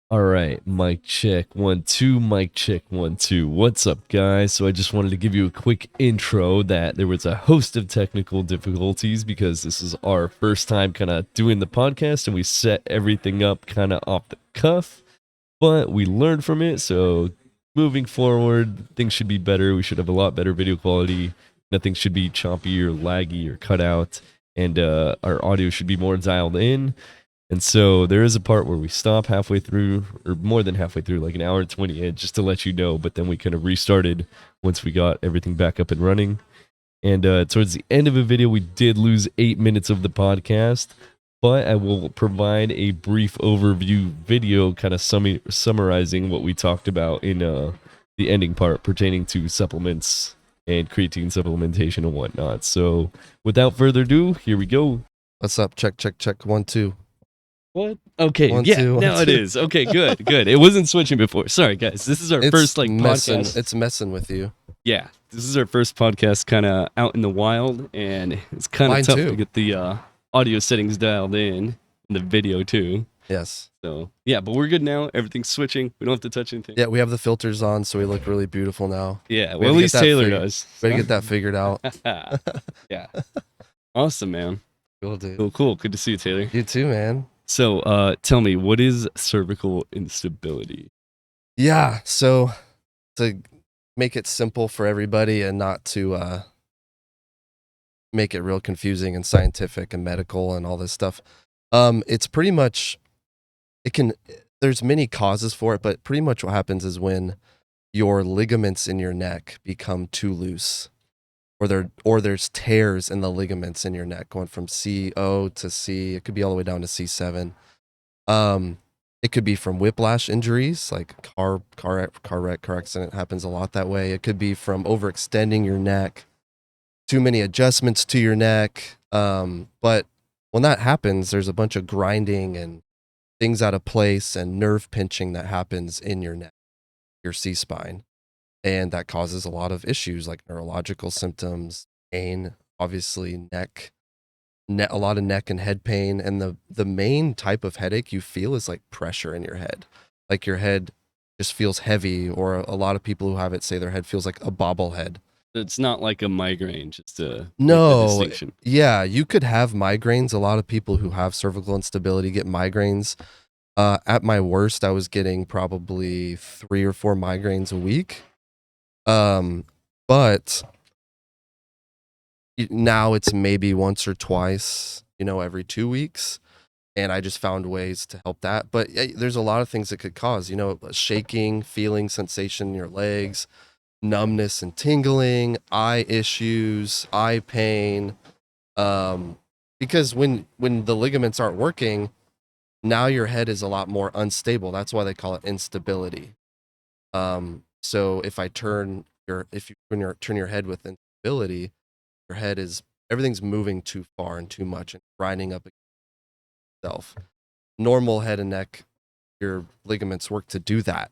All right, mic check 1 2, mic check 1 2. What's up, guys? So I just wanted to give you a quick intro that there was a host of technical difficulties because this is our first time kind of doing the podcast and we set everything up kind of off the cuff, but we learned from it. So moving forward, things should be better. We should have a lot better video quality. Nothing should be choppy or laggy or cut out, and our audio should be more dialed in. And so there is a part where we stop halfway through, or more than halfway through, like an hour and 20 in, just to let you know. But then we kind of restarted once we got everything back up and running. And towards the end of the video, we did lose 8 minutes of the podcast. But I will provide a brief overview video kind of summarizing what we talked about in the ending part pertaining to supplements and creatine supplementation and whatnot. So without further ado, here we go. What's up? Check, check, check. 1 2. What? Okay, One, yeah, two, one, now it two. is. Okay, good, good. It wasn't switching before. Sorry, guys. This is our first messing. podcast. It's messing with you. Yeah, this is our first podcast kind of out in the wild, and it's kind Mine of tough too. to get the audio settings dialed in, and the video too. Yes. So, yeah, but we're good now. Everything's switching. We don't have to touch anything. Yeah, we have the filters on, so we look really beautiful now. Yeah, We well, at had to least get that Taylor figured- does. Better get that figured out. Yeah. Awesome, man. Cool, dude. Cool, cool. Good to see you, Taylor. You too, man. So, tell me, what is cervical instability? Yeah, so to make it simple for everybody and not to make it real confusing and scientific and medical and all this stuff, it's pretty much, there's many causes for it, but pretty much what happens is when your ligaments in your neck become too loose, or there's tears in the ligaments in your neck going from CO to C. It could be all the way down to C7. It could be from whiplash injuries, like car wreck, car accident happens a lot that way. It could be from overextending your neck, too many adjustments to your neck. But when that happens, there's a bunch of grinding and things out of place and nerve pinching that happens in your neck, your C-spine. And that causes a lot of issues like neurological symptoms, pain, obviously a lot of neck and head pain. And the main type of headache you feel is like pressure in your head. Like your head just feels heavy, or a lot of people who have it say their head feels like a bobblehead. It's not like a migraine, just to make the No, distinction. yeah, you could have migraines. A lot of people who have cervical instability get migraines. At my worst, I was getting probably 3 or 4 migraines a week. But now it's maybe once or twice, every 2 weeks. And I just found ways to help that. But there's a lot of things that could cause, shaking, feeling, sensation in your legs, numbness and tingling, eye issues, eye pain. Because when the ligaments aren't working, now your head is a lot more unstable. That's why they call it instability. So if you turn your head with instability, your head everything's moving too far and too much and grinding up itself. Normal head and neck, your ligaments work to do that.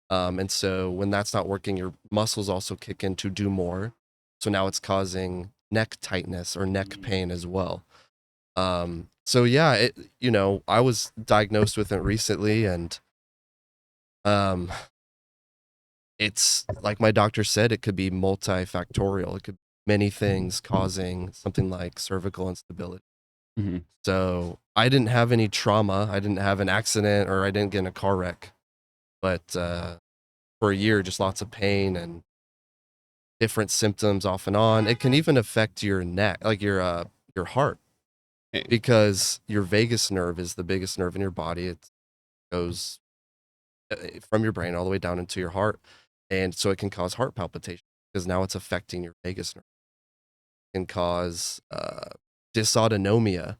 And so when that's not working, your muscles also kick in to do more. So now it's causing neck tightness or neck pain as well. So yeah, I was diagnosed with it recently, and it's like my doctor said, it could be multifactorial. It could be many things causing something like cervical instability. Mm-hmm. So I didn't have any trauma. I didn't have an accident, or I didn't get in a car wreck. But for a year, just lots of pain and different symptoms off and on. It can even affect your neck, like your heart, because your vagus nerve is the biggest nerve in your body. It goes from your brain all the way down into your heart. And so it can cause heart palpitation because now it's affecting your vagus nerve. It can cause dysautonomia,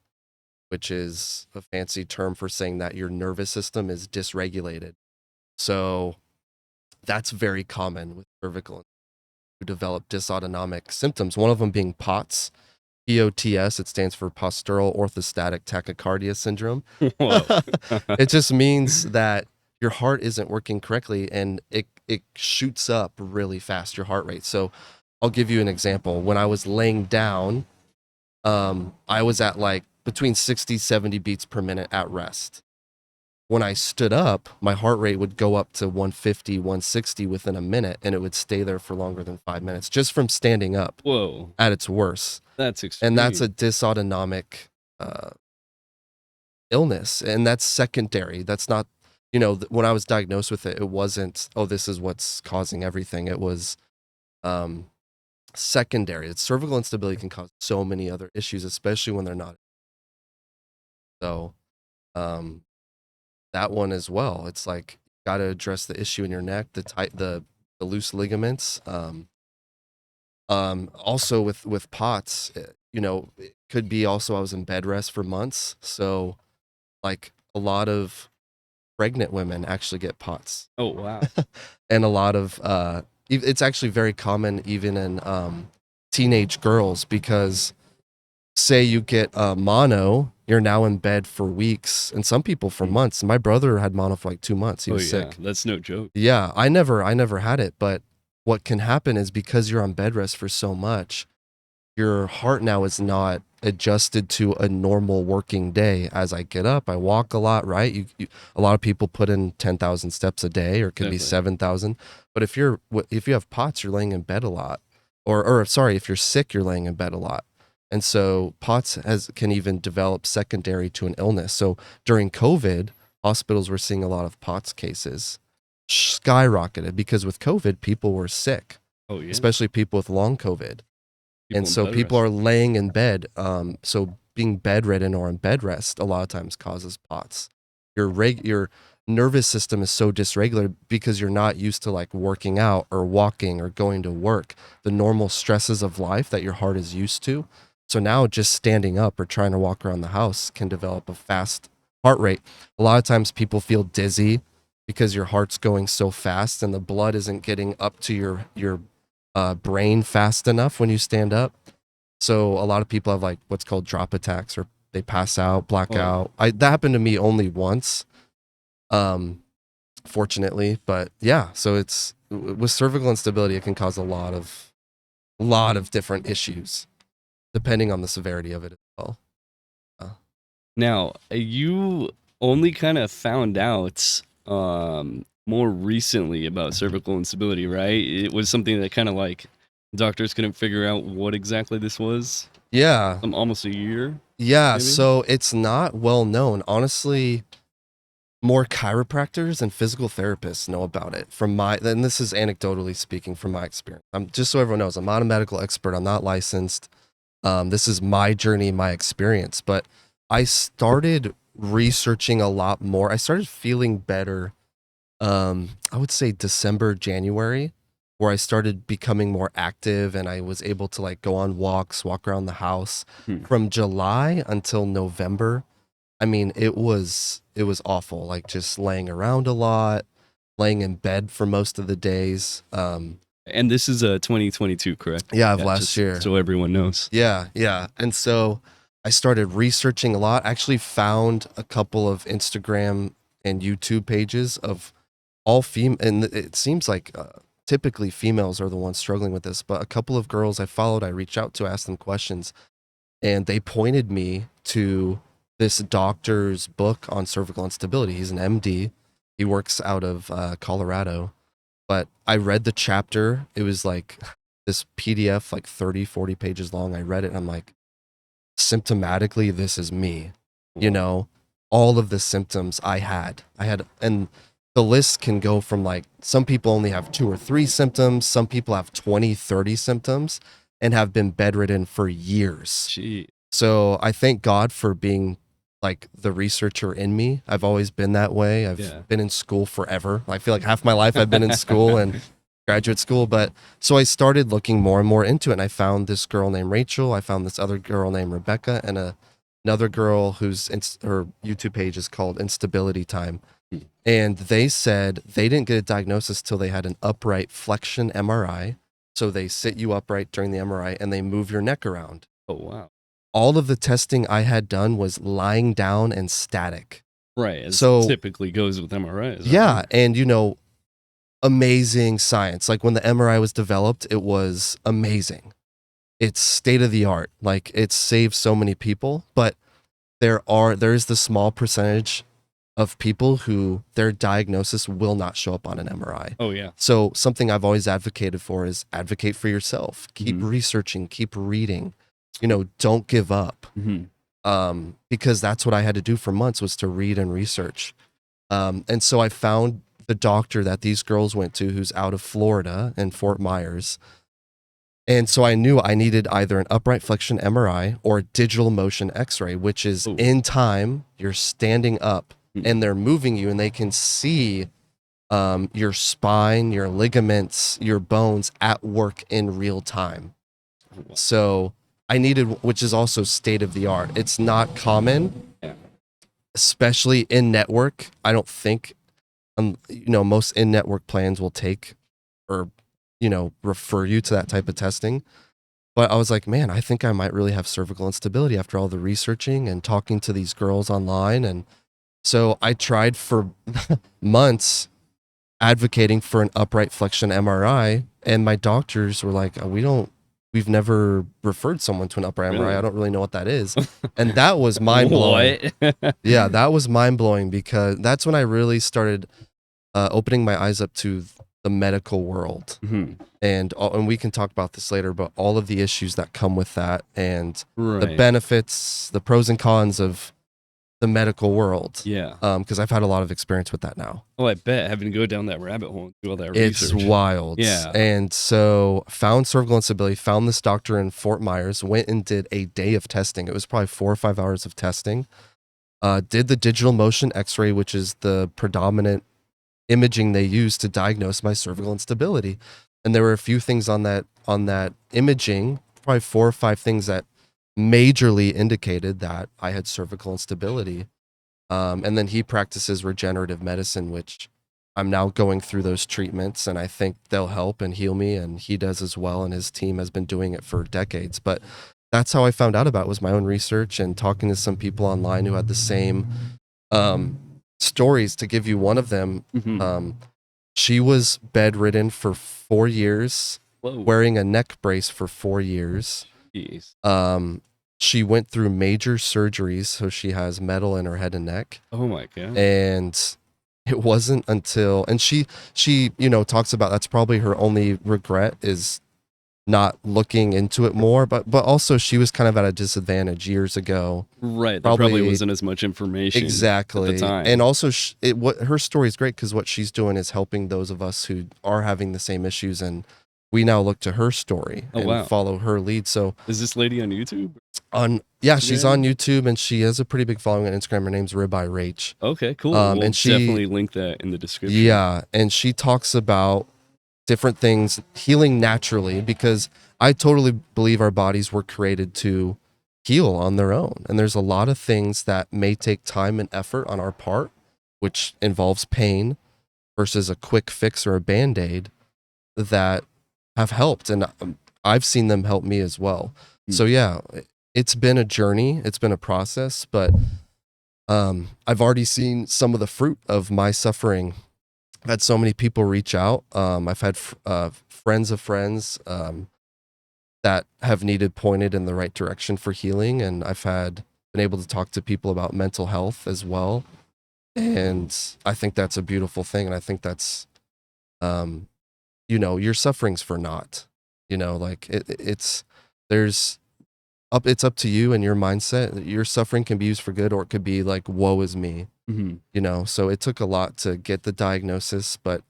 which is a fancy term for saying that your nervous system is dysregulated. So that's very common with cervical who develop dysautonomic symptoms. One of them being POTS, POTS. It stands for postural orthostatic tachycardia syndrome. It just means that your heart isn't working correctly, and it shoots up really fast, your heart rate. So I'll give you an example. When I was laying down, I was at like between 60, 70 beats per minute at rest. when I stood up, my heart rate would go up to 150, 160 within a minute, and it would stay there for longer than 5 minutes just from standing up Whoa, at its worst. that's extreme. And that's a dysautonomic illness, and that's secondary. That's not, when I was diagnosed with it, it wasn't, oh, this is what's causing everything. It was secondary. It's cervical instability can cause so many other issues, especially when they're not. So that one as well. It's like, got to address the issue in your neck, the loose ligaments. Also with POTS, it could be also I was in bed rest for months. So like a lot of pregnant women actually get POTS. Oh, wow. And a lot of it's actually very common even in teenage girls, because say you get mono, you're now in bed for weeks, and some people for months. My brother had mono for like 2 months. He was sick. That's no joke. Yeah, I never had it, but what can happen is because you're on bed rest for so much, your heart now is not adjusted to a normal working day. As I get up, I walk a lot, right? A lot of people put in 10,000 steps a day, or it can be 7,000. But if you have POTS, you're laying in bed a lot, or sorry, if you're sick, you're laying in bed a lot. And so POTS can even develop secondary to an illness. So during COVID, hospitals were seeing a lot of POTS cases skyrocketed, because with COVID, people were sick. Oh, yeah. Especially people with long COVID. And so people are laying in bed. So being bedridden or in bed rest a lot of times causes POTS. Your nervous system is so dysregulated because you're not used to like working out or walking or going to work, the normal stresses of life that your heart is used to. So now just standing up or trying to walk around the house can develop a fast heart rate. A lot of times people feel dizzy because your heart's going so fast and the blood isn't getting up to your brain fast enough when you stand up. So a lot of people have like what's called drop attacks, or they pass out, black out. That happened to me only once, fortunately. But yeah, so it's with cervical instability, it can cause a lot of different issues depending on the severity of it as well. Now, you only kind of found out more recently about cervical instability, right? It was something that kind of like doctors couldn't figure out what exactly this was. Yeah. Almost a year. Yeah. Maybe? So it's not well known. Honestly, more chiropractors and physical therapists know about it and this is anecdotally speaking from my experience. Just so everyone knows, I'm not a medical expert. I'm not licensed. This is my journey, my experience, but I started researching a lot more. I started feeling better. I would say December, January, where I started becoming more active and I was able to like go on walks, walk around the house. From July until November, I mean, it was awful. Like just laying around a lot, laying in bed for most of the days. And this is 2022, correct? Yeah, of last year. So everyone knows. Yeah. And so I started researching a lot. Actually found a couple of Instagram and YouTube pages of all female, and it seems like typically females are the ones struggling with this, but a couple of girls I followed, I reached out to ask them questions, and they pointed me to this doctor's book on cervical instability. He's an MD. He works out of Colorado. But I read the chapter. It was like this PDF, like 30, 40 pages long. I read it and I'm like, symptomatically, this is me. All of the symptoms I had, and the list can go from like, some people only have 2 or 3 symptoms. Some people have 20, 30 symptoms and have been bedridden for years. Gee. So I thank God for being like the researcher in me. I've always been that way. I've been in school forever. I feel like half my life I've been in school and graduate school. But so I started looking more and more into it. And I found this girl named Rachel. I found this other girl named Rebecca, and another girl whose her YouTube page is called Instability Time. And they said they didn't get a diagnosis till they had an upright flexion MRI. So they sit you upright during the MRI and they move your neck around. Oh, wow. All of the testing I had done was lying down and static. Right. As so typically goes with MRIs. Yeah. Right? And, amazing science. Like when the MRI was developed, it was amazing. It's state of the art. Like it saves so many people, but there is the small percentage of people who their diagnosis will not show up on an MRI. Oh yeah. So something I've always advocated for is advocate for yourself. Keep Mhm. researching, keep reading. Don't give up. Because that's what I had to do for months, was to read and research. And so I found the doctor that these girls went to, who's out of Florida in Fort Myers. And so I knew I needed either an upright flexion MRI or a digital motion X-ray, which is Ooh. in time, you're standing up and they're moving you and they can see your spine, your ligaments, your bones at work in real time. So I needed, which is also state of the art. It's not common, especially in network. I don't think, most in network plans will take or, refer you to that type of testing. But I was like, man, I think I might really have cervical instability after all the researching and talking to these girls online. And so I tried for months advocating for an upright flexion MRI. And my doctors were like, we've never referred someone to an upright MRI. I don't really know what that is. And that was mind blowing. Yeah, that was mind blowing, because that's when I really started opening my eyes up to the medical world. And we can talk about this later, but all of the issues that come with that, and the benefits, the pros and cons of the medical world. Yeah. Because I've had a lot of experience with that now. Oh, I bet, having to go down that rabbit hole and do all that It's research. wild. Yeah. And so found cervical instability, found this doctor in Fort Myers, went and did a day of testing. It was probably 4 or 5 hours of testing. Did the digital motion X-ray, which is the predominant imaging they use to diagnose my cervical instability. And there were a few things on that imaging, probably 4 or 5 things that majorly indicated that I had cervical instability. And then he practices regenerative medicine, which I'm now going through those treatments, and I think they'll help and heal me, and he does as well, and his team has been doing it for decades. But that's how I found out about it, was my own research and talking to some people online who had the same stories. To give you one of them, she was bedridden for 4 years, wearing a neck brace for 4 years. Jeez. She went through major surgeries, so she has metal in her head and neck. Oh my god. And it wasn't until, and she talks about, that's probably her only regret, is not looking into it more, but also she was kind of at a disadvantage years ago. Right. There probably wasn't as much information exactly at the time. And also her story is great, because what she's doing is helping those of us who are having the same issues, and we now look to her story and follow her lead. So is this lady on YouTube? She's on YouTube, and she has a pretty big following on Instagram. Her name's Ribeye Rach. Okay, cool. We'll and she definitely link that in the description. Yeah, and she talks about different things, healing naturally, because I totally believe our bodies were created to heal on their own. And there's a lot of things that may take time and effort on our part, which involves pain, versus a quick fix or a Band-Aid, that have helped. And I've seen them help me as well. So yeah, it's been a journey. It's been a process, but I've already seen some of the fruit of my suffering. I've had so many people reach out. I've had friends of friends that have needed pointed in the right direction for healing. And I've been able to talk to people about mental health as well. And I think that's a beautiful thing. And I think that's, your suffering's for naught, like it's up to you and your mindset. Your suffering can be used for good, or it could be like, woe is me. So it took a lot to get the diagnosis, but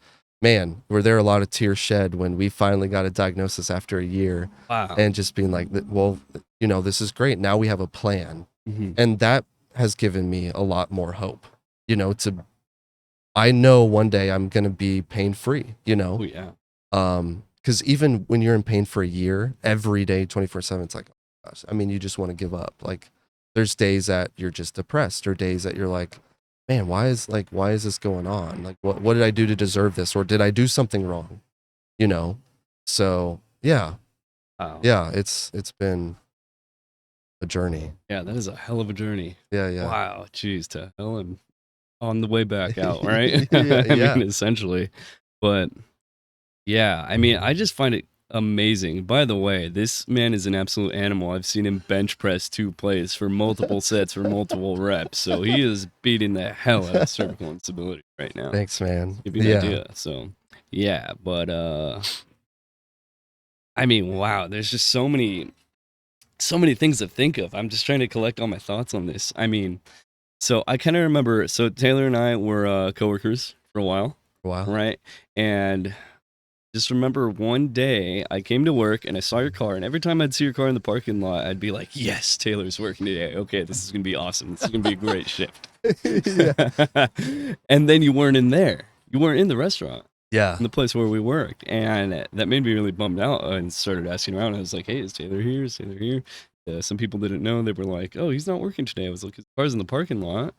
man, were there a lot of tears shed when we finally got a diagnosis after a year. Wow. And just being like, well, this is great. Now we have a plan. And that has given me a lot more hope, I know one day I'm going to be pain-free, Oh yeah. Because even when you're in pain for a year, every day, 24/7, it's like, oh gosh, I mean, you just want to give up. Like, there's days that you're just depressed, or days that you're like, man, why is this going on? Like, what did I do to deserve this? Or did I do something wrong? So yeah. Wow. Yeah, it's been a journey. Yeah, that is a hell of a journey. Yeah. Wow. Jeez, to hell and on the way back out, right? Yeah. I mean, essentially. But yeah, I mean, I just find it amazing. By the way, this man is an absolute animal. I've seen him bench press 2 plates for multiple sets for multiple reps. So he is beating the hell out of cervical instability right now. Thanks, man. Give you an idea. So yeah, but I mean, wow, there's just so many things to think of. I'm just trying to collect all my thoughts on this. I mean, so I kind of remember, so Taylor and I were coworkers for a while, Wow. right? And just remember one day I came to work and I saw your car, and every time I'd see your car in the parking lot, I'd be like, yes, Taylor's working today. Okay, this is going to be awesome. This is going to be a great shift. And then you weren't in there. You weren't in the restaurant. Yeah. In the place where we worked. And that made me really bummed out and started asking around. I was like, hey, is Taylor here? Is Taylor here? Some people didn't know. They were like, oh, he's not working today. I was like, his car's in the parking lot.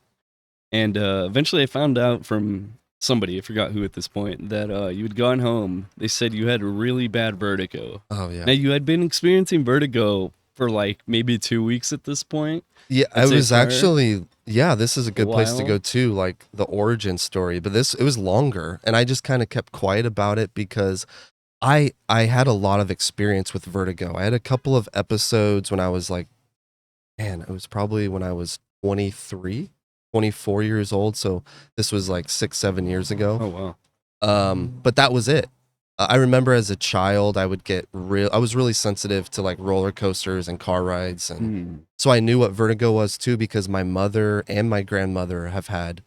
And eventually I found out from somebody, I forgot who at this point, that you had gone home. They said you had really bad vertigo. Oh, yeah. Now, you had been experiencing vertigo for like maybe 2 weeks at this point. Yeah, I'd I say was prior. actually, yeah, this is a good place to While. go too, like the origin story. But it was longer, and I just kind of kept quiet about it because I had a lot of experience with vertigo. I had a couple of episodes when I was like, man, it was probably when I was 23, 24 years old. So this was like 6-7 years ago. Oh, wow. But that was it. I remember as a child, I was really sensitive to like roller coasters and car rides. And so I knew what vertigo was too, because my mother and my grandmother have had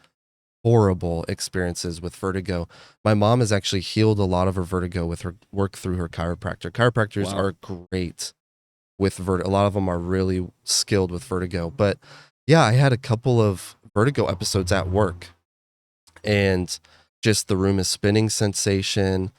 horrible experiences with vertigo. My mom has actually healed a lot of her vertigo with her work through her chiropractor. Chiropractors Wow. are great with vertigo. A lot of them are really skilled with vertigo. But yeah, I had a couple of vertigo episodes at work, and just the room is spinning sensation,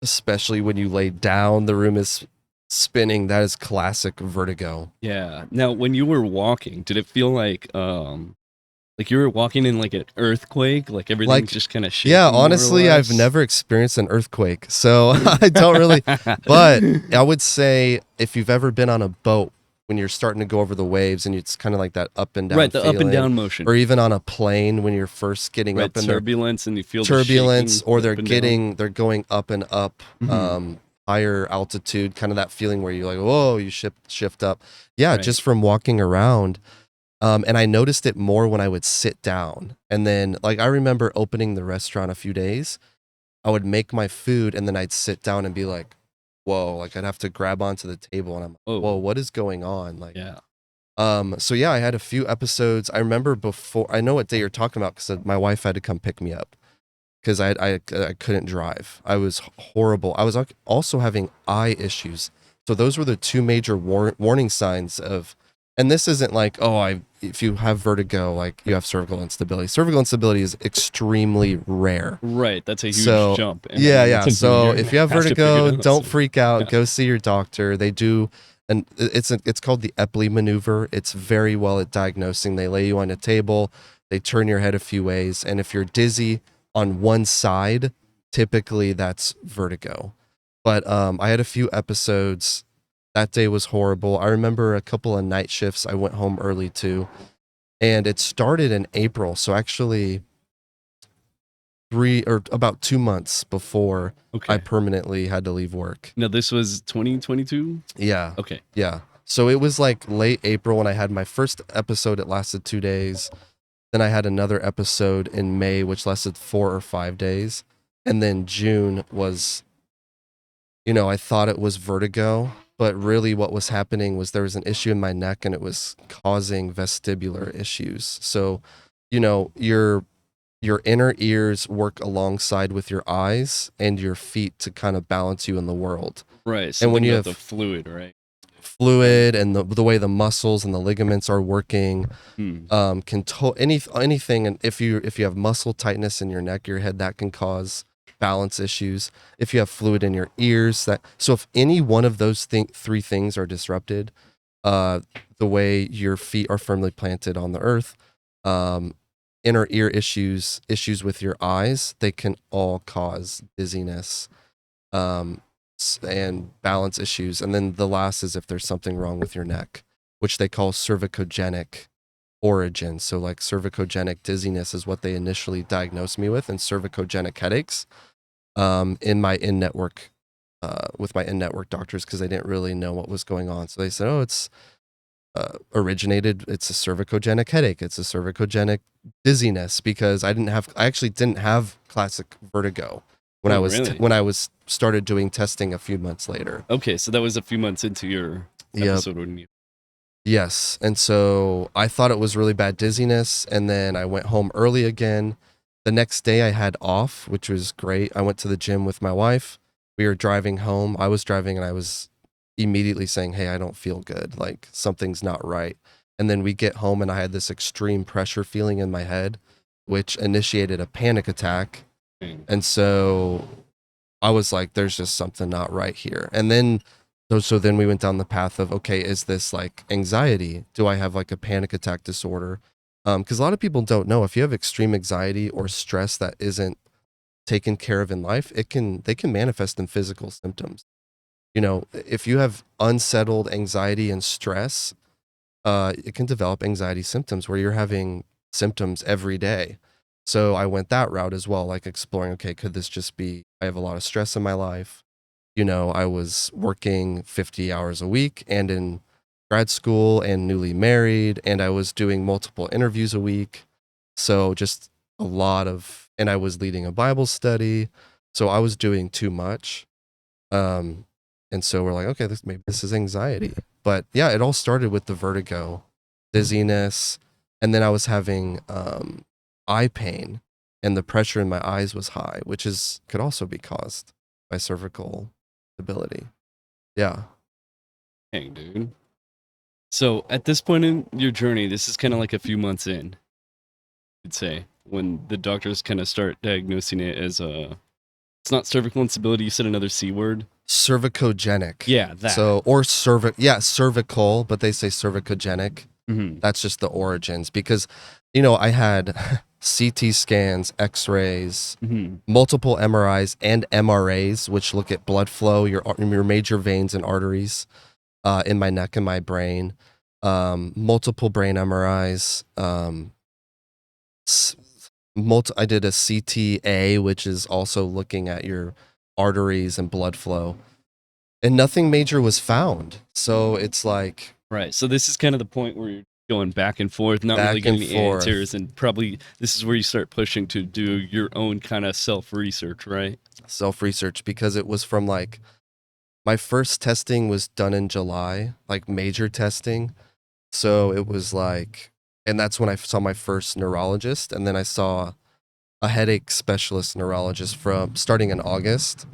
especially when you lay down, the room is spinning. That is classic vertigo. Yeah. Now, when you were walking, did it feel like you were walking in like an earthquake, like everything's Like, just kind of shaking? Yeah, more or honestly, I've less? never experienced an earthquake, so I don't really. But I would say if you've ever been on a boat when you're starting to go over the waves, and it's kind of like that up and down, right, the up and feeling, down motion, or even on a plane when you're first getting right, up in there, turbulence, and you feel the turbulence, shaking or they're up and down. going up and up, higher altitude, kind of that feeling where you're like, whoa, you shift up. Yeah, Right. just from walking around. And I noticed it more when I would sit down. And then, like, I remember opening the restaurant a few days. I would make my food, and then I'd sit down and be like, whoa, like I'd have to grab onto the table, and I'm like, Oh. whoa, what is going on? Like, Yeah. so yeah, I had a few episodes. I remember before, I know what day you're talking about, because my wife had to come pick me up because I couldn't drive. I was horrible. I was also having eye issues. So those were the two major warning signs of, and this isn't like, if you have vertigo, like you have cervical instability. Cervical instability is extremely rare. Right. That's a huge So, jump. And Yeah. that's So something if you have have to figure vertigo, out, don't so- freak out. yeah. Go see your doctor. They do, and it's called the Epley maneuver. It's very well at diagnosing. They lay you on a table, they turn your head a few ways, and if you're dizzy on one side, typically that's vertigo. But I had a few episodes. That day was horrible. I remember a couple of night shifts. I went home early too, and it started in April. So actually, about 2 months before Okay. I permanently had to leave work. Now, this was 2022? Yeah. Okay. Yeah. So it was like late April when I had my first episode. It lasted 2 days. Then I had another episode in May, which lasted 4 or 5 days. And then June was, I thought it was vertigo, but really what was happening was there was an issue in my neck, and it was causing vestibular issues. So, your inner ears work alongside with your eyes and your feet to kind of balance you in the world. Right. So when you about have the fluid, right? Fluid and the way the muscles and the ligaments are working, Hmm. can anything. And if you have muscle tightness in your neck, your head, that can cause balance issues. If you have fluid in your ears, so if any one of those three things are disrupted, the way your feet are firmly planted on the earth, inner ear issues with your eyes, they can all cause dizziness, and balance issues. And then the last is if there's something wrong with your neck, which they call cervicogenic origin. So like cervicogenic dizziness is what they initially diagnosed me with, and cervicogenic headaches in my in-network with my in-network doctors because they didn't really know what was going on. So they said, "Oh, it's it's a cervicogenic headache. It's a cervicogenic dizziness," because I actually didn't have classic vertigo when Oh, really? when I was started doing testing a few months later. Okay, so that was a few months into your Yep. episode when you. Yes. And so I thought it was really bad dizziness. And then I went home early again. The next day I had off, which was great. I went to the gym with my wife. We were driving home. I was driving and I was immediately saying, "Hey, I don't feel good. Like something's not right." And then we get home and I had this extreme pressure feeling in my head, which initiated a panic attack. And so I was like, there's just something not right here. And then, so then we went down the path of, okay, is this like anxiety? Do I have like a panic attack disorder? Because a lot of people don't know if you have extreme anxiety or stress that isn't taken care of in life, they can manifest in physical symptoms. You know, if you have unsettled anxiety and stress, it can develop anxiety symptoms where you're having symptoms every day. So I went that route as well, like exploring, okay, could this just be, I have a lot of stress in my life. You know, I was working 50 hours a week and in grad school and newly married, and I was doing multiple interviews a week. So just a lot of, and I was leading a Bible study. So I was doing too much. And so we're like, okay, maybe this is anxiety. But yeah, it all started with the vertigo, dizziness, and then I was having eye pain, and the pressure in my eyes was high, which could also be caused by cervical stability. Yeah. Dang, dude. So at this point in your journey, this is kind of like a few months in, you'd say, when the doctors kind of start diagnosing it as it's not cervical instability. You said another C word. Cervicogenic. Yeah, that. So, or cervical, but they say cervicogenic. Mm-hmm. That's just the origins because, you know, I had CT scans, X-rays, multiple MRIs and MRAs, which look at blood flow, your major veins and arteries in my neck and my brain, multiple brain MRIs. I did a CTA, which is also looking at your arteries and blood flow, and nothing major was found. So it's like, right. So this is kind of the point where you're going back and forth, not really Back and getting the forth. answers, and probably this is where you start pushing to do your own kind of self-research, right? self-research, because it was from like, my first testing was done in July, like major testing. So it was like, and that's when I saw my first neurologist. And then I saw a headache specialist neurologist from starting in August.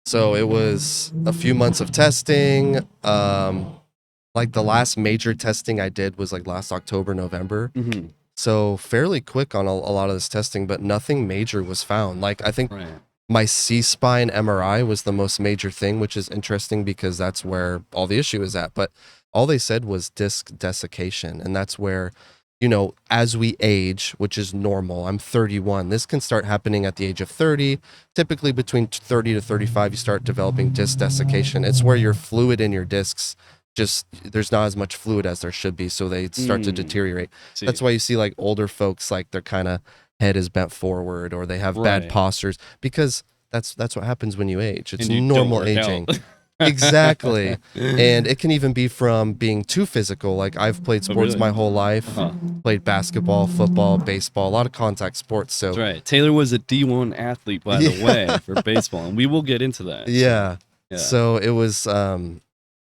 So it was a few months of testing. Like the last major testing I did was like last October, November. Mm-hmm. So fairly quick on a lot of this testing, but nothing major was found. Like I think Right. my C-spine MRI was the most major thing, which is interesting because that's where all the issue is at. But all they said was disc desiccation. And that's where, you know, as we age, which is normal, I'm 31, this can start happening at the age of 30. Typically between 30 to 35, you start developing disc desiccation. It's where your fluid in your discs, there's not as much fluid as there should be. So they start to deteriorate. See. That's why you see like older folks, like they're kind of head is bent forward or they have bad Right. postures, because that's what happens when you age. It's And you don't normal work aging. out. Exactly. And it can even be from being too physical. Like I've played sports really? my whole life, Uh-huh. played basketball, football, baseball, a lot of contact sports. So That's right. Taylor was a D1 athlete, by the way, for baseball, and we will get into that. yeah. Yeah. So it was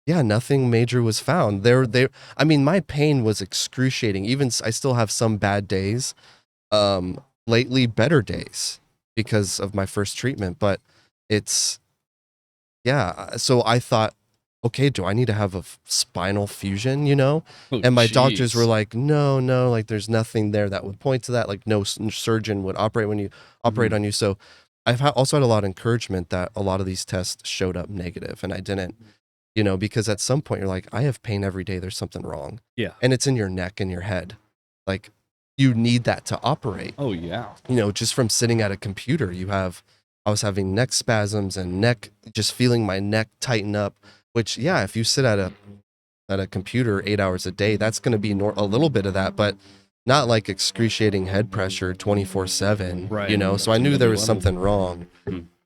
nothing major was found. I mean, my pain was excruciating. Even I still have some bad days. Lately better days because of my first treatment, but it's, yeah. So I thought, okay, do I need to have a spinal fusion, you know? Oh, And my doctors jeez. were like, no, like there's nothing there that would point to that. Like no surgeon would operate when you operate on you. So I've also had a lot of encouragement that a lot of these tests showed up negative, and I didn't, you know, because at some point you're like, I have pain every day. There's something wrong. Yeah. And it's in your neck and your head. Like you need that to operate. Oh, yeah. You know, just from sitting at a computer, I was having neck spasms and just feeling my neck tighten up, which, yeah, if you sit at a computer 8 hours a day, that's going to be a little bit of that, but not like excruciating head pressure 24/7, Right. you know? So I knew there was something wrong.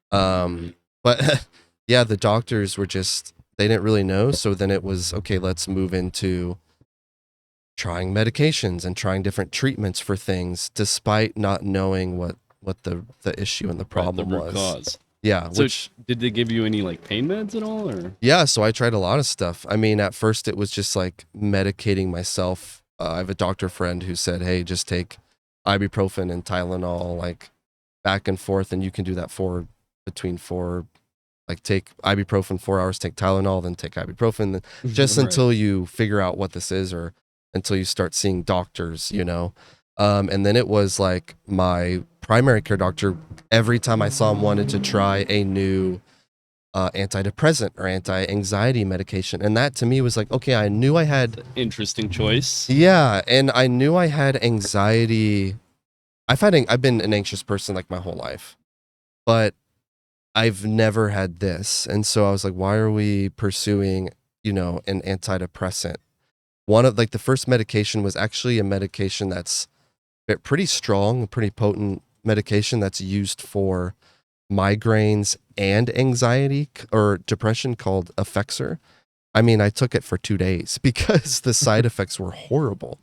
But yeah, the doctors were just, they didn't really know. So then it was, okay, let's move into trying medications and trying different treatments for things, despite not knowing what the issue and the problem the root was. cause. Yeah, So which did they give you any like pain meds at all, or? yeah, so I tried a lot of stuff. I mean, at first it was just like medicating myself. I have a doctor friend who said, "Hey, just take ibuprofen and Tylenol, like back and forth, and you can do that for between four, like take ibuprofen 4 hours, take Tylenol, then take ibuprofen, just Right. until you figure out what this is, or until you start seeing doctors, you know." And then it was like my primary care doctor, every time I saw him, wanted to try a new antidepressant or anti-anxiety medication. And that to me was like, okay, I knew I had, Interesting choice. yeah, and I knew I had anxiety. I've been an anxious person like my whole life, but I've never had this. And so I was like, why are we pursuing, an antidepressant? One of like the first medication was actually a medication that's pretty strong, pretty potent medication that's used for migraines and anxiety or depression, called Effexor. I mean, I took it for 2 days because the side effects were horrible.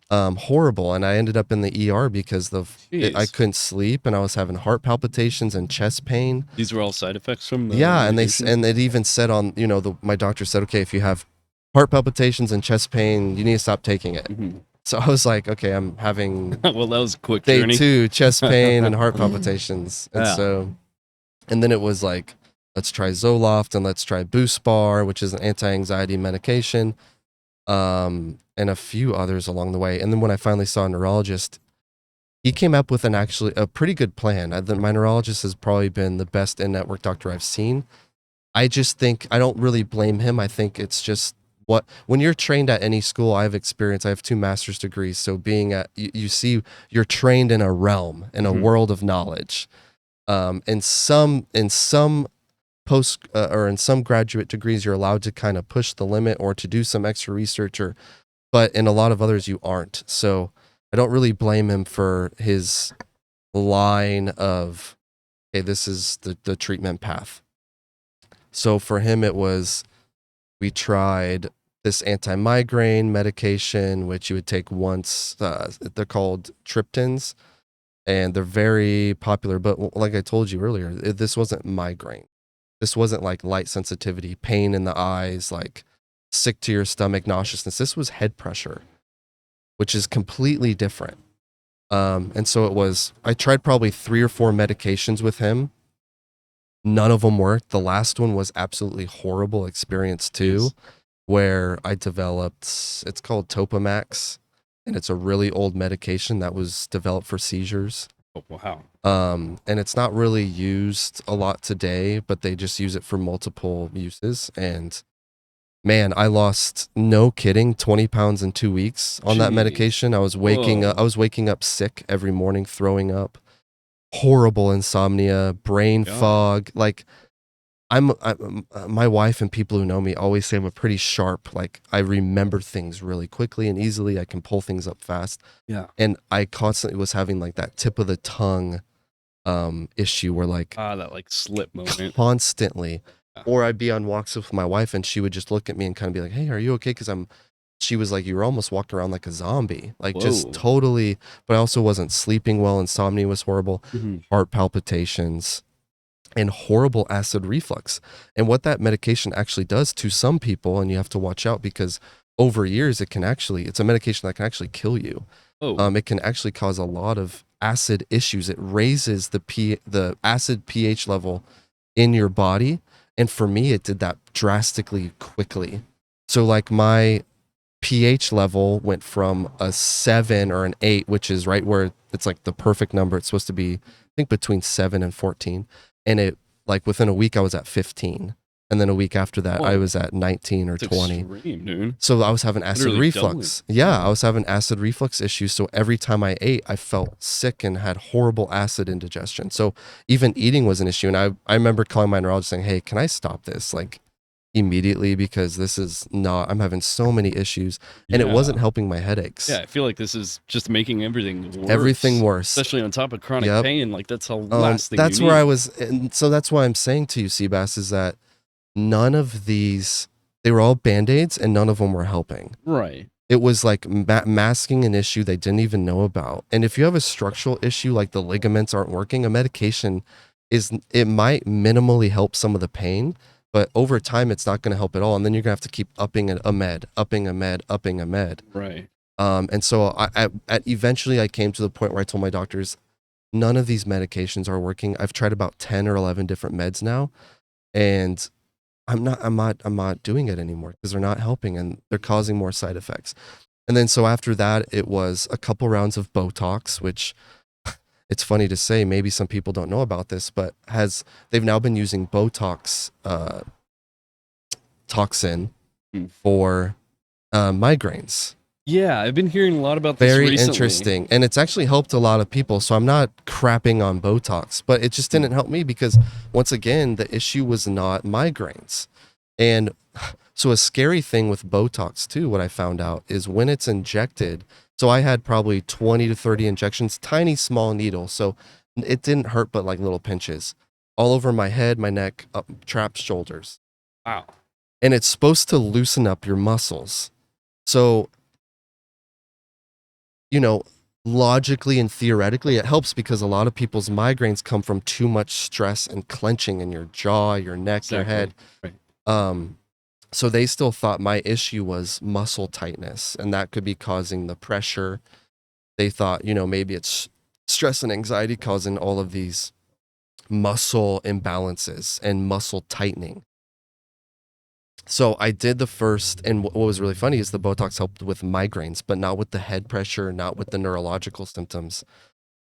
Horrible. And I ended up in the ER because I couldn't sleep, and I was having heart palpitations and chest pain. These were all side effects from the Yeah, medication? and it even said on, my doctor said, okay, if you have heart palpitations and chest pain, you need to stop taking it. Mhm. So I was like, okay, I'm having Well, that was a quick day journey. 2 chest pain and heart palpitations. And Yeah. and then it was like, let's try Zoloft and let's try Boost Bar, which is an anti-anxiety medication, and a few others along the way. And then when I finally saw a neurologist, he came up with a pretty good plan. My neurologist has probably been the best in-network doctor I've seen. I just think, I don't really blame him. I think it's just when you're trained at any school, I have experience. I have 2 master's degrees. So you see, you're trained in a realm, in a world of knowledge. In some post or in some graduate degrees, you're allowed to kind of push the limit or to do some extra research, but in a lot of others you aren't. So I don't really blame him for his line of, hey, this is the treatment path. So for him, it was, we tried this anti-migraine medication, which you would take once. They're called triptans, and they're very popular. But like I told you earlier, this wasn't migraine. This wasn't like light sensitivity, pain in the eyes, like sick to your stomach, nauseousness. This was head pressure, which is completely different. And so it was, I tried probably 3 or 4 medications with him. None of them worked. The last one was absolutely horrible experience too. Yes. Where I developed, it's called Topamax, and it's a really old medication that was developed for seizures. Oh, wow. And it's not really used a lot today, but they just use it for multiple uses. And man, I lost, no kidding, 20 pounds in 2 weeks on that Jeez. medication. I was waking up sick every morning, throwing up, horrible insomnia, brain God. fog. Like, my wife and people who know me always say I'm a pretty sharp, like I remember things really quickly and easily. I can pull things up fast. Yeah. And I constantly was having like that tip of the tongue issue where like that like slip moment. constantly, Yeah. or I'd be on walks with my wife and she would just look at me and kind of be like, hey, are you okay? Because she was like, you were almost walking around like a zombie, like just Whoa. totally, but I also wasn't sleeping well. Insomnia was horrible, heart palpitations, and horrible acid reflux. And what that medication actually does to some people, and you have to watch out because over years it's a medication that can actually kill you. It can actually cause a lot of acid issues. It raises the acid pH level in your body. And for me, it did that drastically quickly. So like my pH level went from a 7 or an 8, which is right where it's like the perfect number. It's supposed to be, I think, between 7 and 14. And it, like, within a week I was at 15. And then a week after that, I was at 19 or It's 20. extreme, dude. So I was having acid Literally reflux. Yeah, I was having acid reflux issues. So every time I ate, I felt sick and had horrible acid indigestion. So even eating was an issue. And I remember calling my neurologist saying, hey, can I stop this? Like, immediately because this is not, I'm having so many issues and it wasn't helping my headaches. Yeah, I feel like this is just making everything worse. Everything worse. Especially on top of chronic pain. Like, that's the last thing that's you where need. I was. And so that's why I'm saying to you, Seabass, is that none of these, they were all Band-Aids and none of them were helping. Right. It was like masking an issue they didn't even know about. And if you have a structural issue, like the ligaments aren't working, a medication it might minimally help some of the pain, but over time it's not going to help at all. And then you're going to have to keep upping a med. Right. And so eventually I came to the point where I told my doctors, none of these medications are working. I've tried about 10 or 11 different meds now, and I'm not doing it anymore because they're not helping and they're causing more side effects. And then so after that, it was a couple rounds of Botox, which it's funny to say, maybe some people don't know about this, but they've now been using Botox toxin for migraines. Yeah, I've been hearing a lot about this Very recently. interesting. And it's actually helped a lot of people. So I'm not crapping on Botox, but it just didn't help me because, once again, the issue was not migraines. And so a scary thing with Botox too, what I found out is when it's injected. So I had probably 20 to 30 injections, tiny small needle. So it didn't hurt, but like little pinches all over my head, my neck, up, traps, shoulders. Wow. And it's supposed to loosen up your muscles. So, you know, logically and theoretically, it helps because a lot of people's migraines come from too much stress and clenching in your jaw, your neck, your head. Right. So they still thought my issue was muscle tightness, and that could be causing the pressure. They thought, you know, maybe it's stress and anxiety causing all of these muscle imbalances and muscle tightening. So I did the first, and what was really funny is the Botox helped with migraines, but not with the head pressure, not with the neurological symptoms.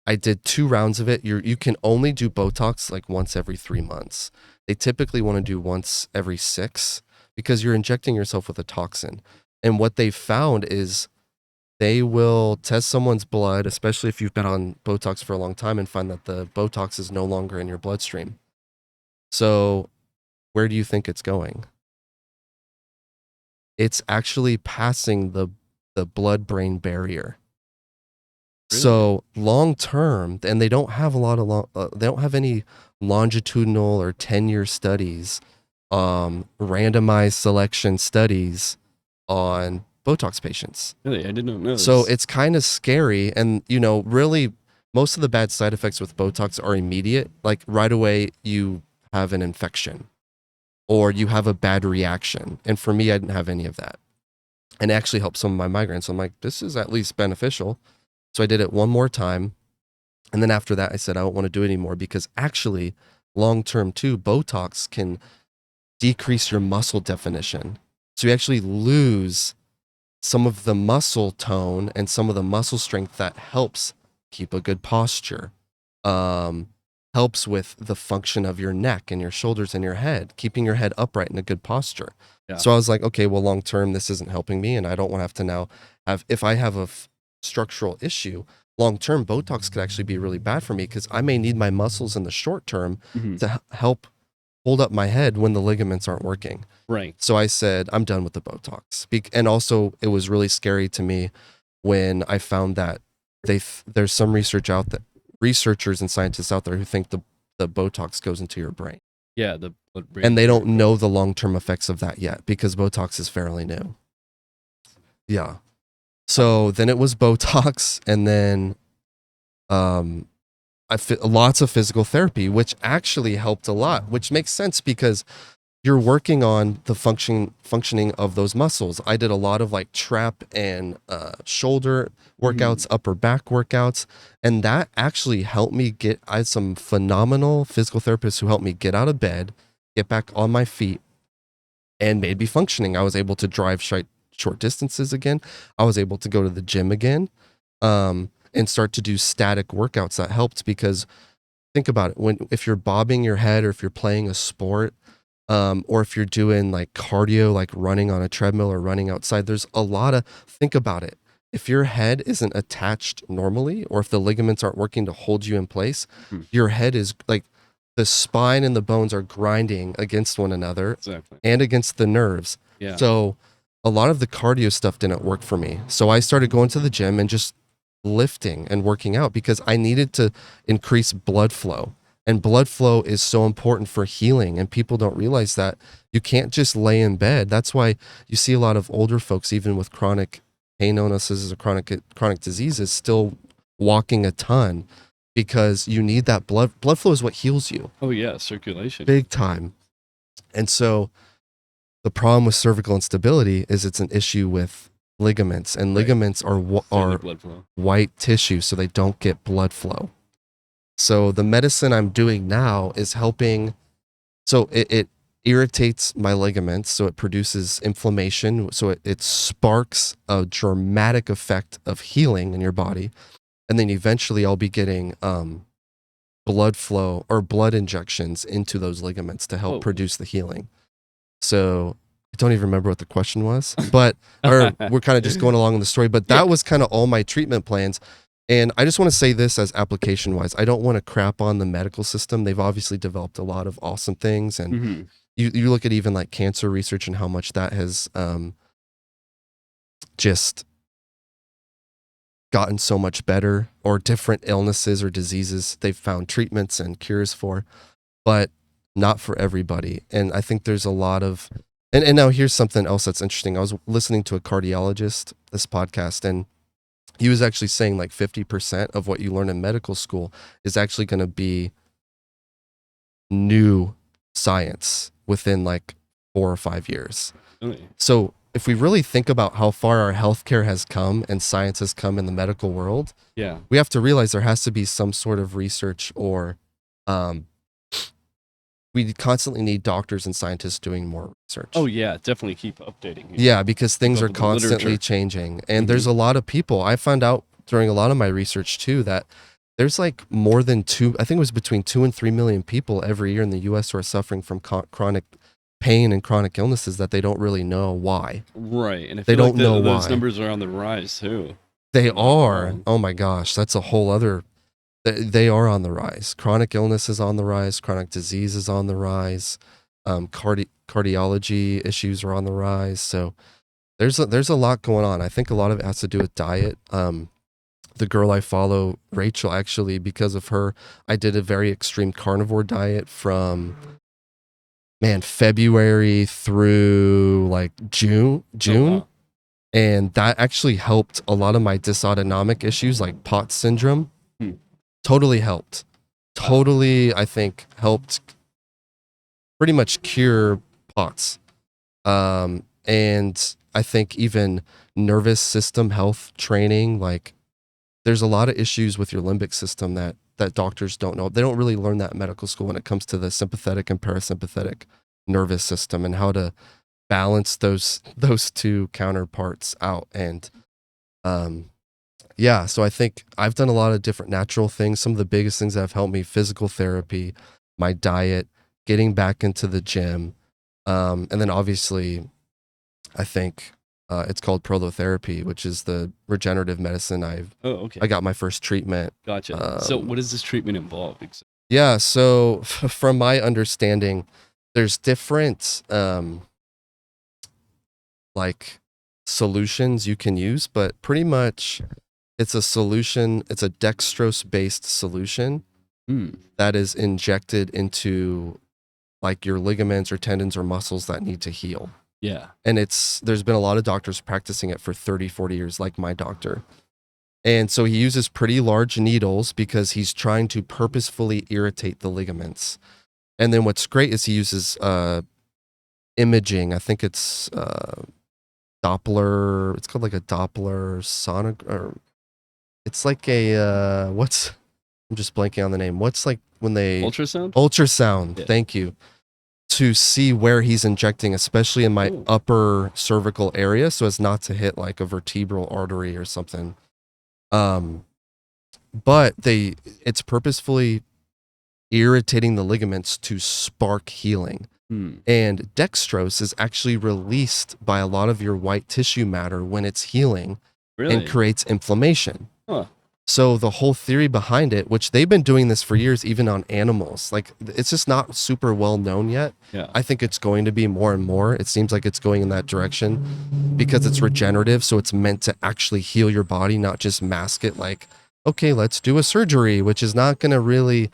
I did 2 rounds of it. You can only do Botox like once every 3 months. They typically want to do once every 6 because you're injecting yourself with a toxin. And what they found is they will test someone's blood, especially if you've been on Botox for a long time, and find that the Botox is no longer in your bloodstream. So where do you think it's going? It's actually passing the blood-brain barrier. Really? So long term, and they don't have a lot of they don't have any longitudinal or 10-year studies, randomized selection studies on Botox patients. Really, I didn't know. So it's kind of scary, and you know, really, most of the bad side effects with Botox are immediate. Like right away, you have an infection, or you have a bad reaction. And for me, I didn't have any of that, and it actually helped some of my migraines. So I'm like, this is at least beneficial. So I did it one more time. And then after that, I said, I don't want to do it anymore because actually, long-term too, Botox can decrease your muscle definition. So you actually lose some of the muscle tone and some of the muscle strength that helps keep a good posture, helps with the function of your neck and your shoulders and your head, keeping your head upright in a good posture. Yeah. So I was like, okay, well, long-term, this isn't helping me. And I don't want to have to now have, if I have a structural issue, long-term Botox could actually be really bad for me because I may need my muscles in the short term to help hold up my head when the ligaments aren't working. Right. So I said, I'm done with the Botox. And also it was really scary to me when I found that there's some researchers and scientists out there who think the Botox goes into your brain. Yeah. The brain. And they don't know the long-term effects of that yet because Botox is fairly new. Yeah. So then it was Botox, and then lots of physical therapy, which actually helped a lot, which makes sense because you're working on the functioning of those muscles. I did a lot of like trap and shoulder workouts, upper back workouts, and that actually helped me I had some phenomenal physical therapists who helped me get out of bed, get back on my feet, and made me functioning. I was able to drive short distances again. I was able to go to the gym again, and start to do static workouts. That helped because think about it. If you're bobbing your head, or if you're playing a sport, or if you're doing like cardio, like running on a treadmill or running outside, think about it. If your head isn't attached normally, or if the ligaments aren't working to hold you in place, your head is like, the spine and the bones are grinding against one another Exactly. and against the nerves. Yeah. So a lot of the cardio stuff didn't work for me. So I started going to the gym and just lifting and working out because I needed to increase blood flow. And blood flow is so important for healing. And people don't realize that you can't just lay in bed. That's why you see a lot of older folks, even with chronic pain illnesses or chronic diseases, still walking a ton because you need that blood flow is what heals you. Oh yeah, circulation. Big time. And so the problem with cervical instability is it's an issue with ligaments, and ligaments are blood flow. white tissue, so they don't get blood flow. So the medicine I'm doing now is helping. So it irritates my ligaments, so it produces inflammation, so it sparks a dramatic effect of healing in your body. And then eventually I'll be getting blood flow or blood injections into those ligaments to help produce the healing. So I don't even remember what the question was, but or we're kind of just going along with the story. But that was kind of all my treatment plans. And I just want to say this as application wise. I don't want to crap on the medical system. They've obviously developed a lot of awesome things. And you look at even like cancer research and how much that has just gotten so much better, or different illnesses or diseases they've found treatments and cures for, but not for everybody. And I think there's a lot of, and now here's something else that's interesting. I was listening to a cardiologist, this podcast, and he was actually saying like 50% of what you learn in medical school is actually going to be new science within like 4 or 5 years. Really? So if we really think about how far our healthcare has come and science has come in the medical world, we have to realize there has to be some sort of research, or we constantly need doctors and scientists doing more research. Oh yeah, definitely keep updating. Yeah, because things are constantly changing. And there's a lot of people. I found out during a lot of my research too that there's like more than I think it was between 2 and 3 million people every year in the US who are suffering from chronic pain and chronic illnesses that they don't really know why. Right. And they don't know those why. numbers are on the rise too. They are. Oh my gosh, that's a whole other. They are on the rise. Chronic illness is on the rise. Chronic disease is on the rise. Cardiology issues are on the rise. So there's a lot going on. I think a lot of it has to do with diet. The girl I follow, Rachel, actually, because of her, I did a very extreme carnivore diet from February through like June. Oh, wow. And that actually helped a lot of my dysautonomic issues like POTS syndrome. Totally helped. Totally, I think, helped pretty much cure POTS. And I think even nervous system health training, like there's a lot of issues with your limbic system that doctors don't know. They don't really learn that in medical school when it comes to the sympathetic and parasympathetic nervous system and how to balance those two counterparts out. And yeah, so I think I've done a lot of different natural things. Some of the biggest things that have helped me: physical therapy, my diet, getting back into the gym, and then obviously I think it's called prolotherapy, which is the regenerative medicine. I got my first treatment. Gotcha. So what does this treatment involve? Yeah, so from my understanding, there's different like solutions you can use, but pretty much it's a solution. It's a dextrose-based solution that is injected into like your ligaments or tendons or muscles that need to heal. Yeah. And there's been a lot of doctors practicing it for 30, 40 years, like my doctor. And so he uses pretty large needles because he's trying to purposefully irritate the ligaments. And then what's great is he uses imaging. I think it's Doppler. It's called like a Doppler sonic, or it's like a I'm just blanking on the name. What's like when they ultrasound. Yeah. Thank you. To see where he's injecting, especially in my upper cervical area, so as not to hit like a vertebral artery or something. But it's purposefully irritating the ligaments to spark healing. And dextrose is actually released by a lot of your white tissue matter when it's healing and creates inflammation. So the whole theory behind it, which they've been doing this for years, even on animals, like it's just not super well known yet. Yeah. I think it's going to be more and more. It seems like it's going in that direction because it's regenerative. So it's meant to actually heal your body, not just mask it like, okay, let's do a surgery, which is not going to really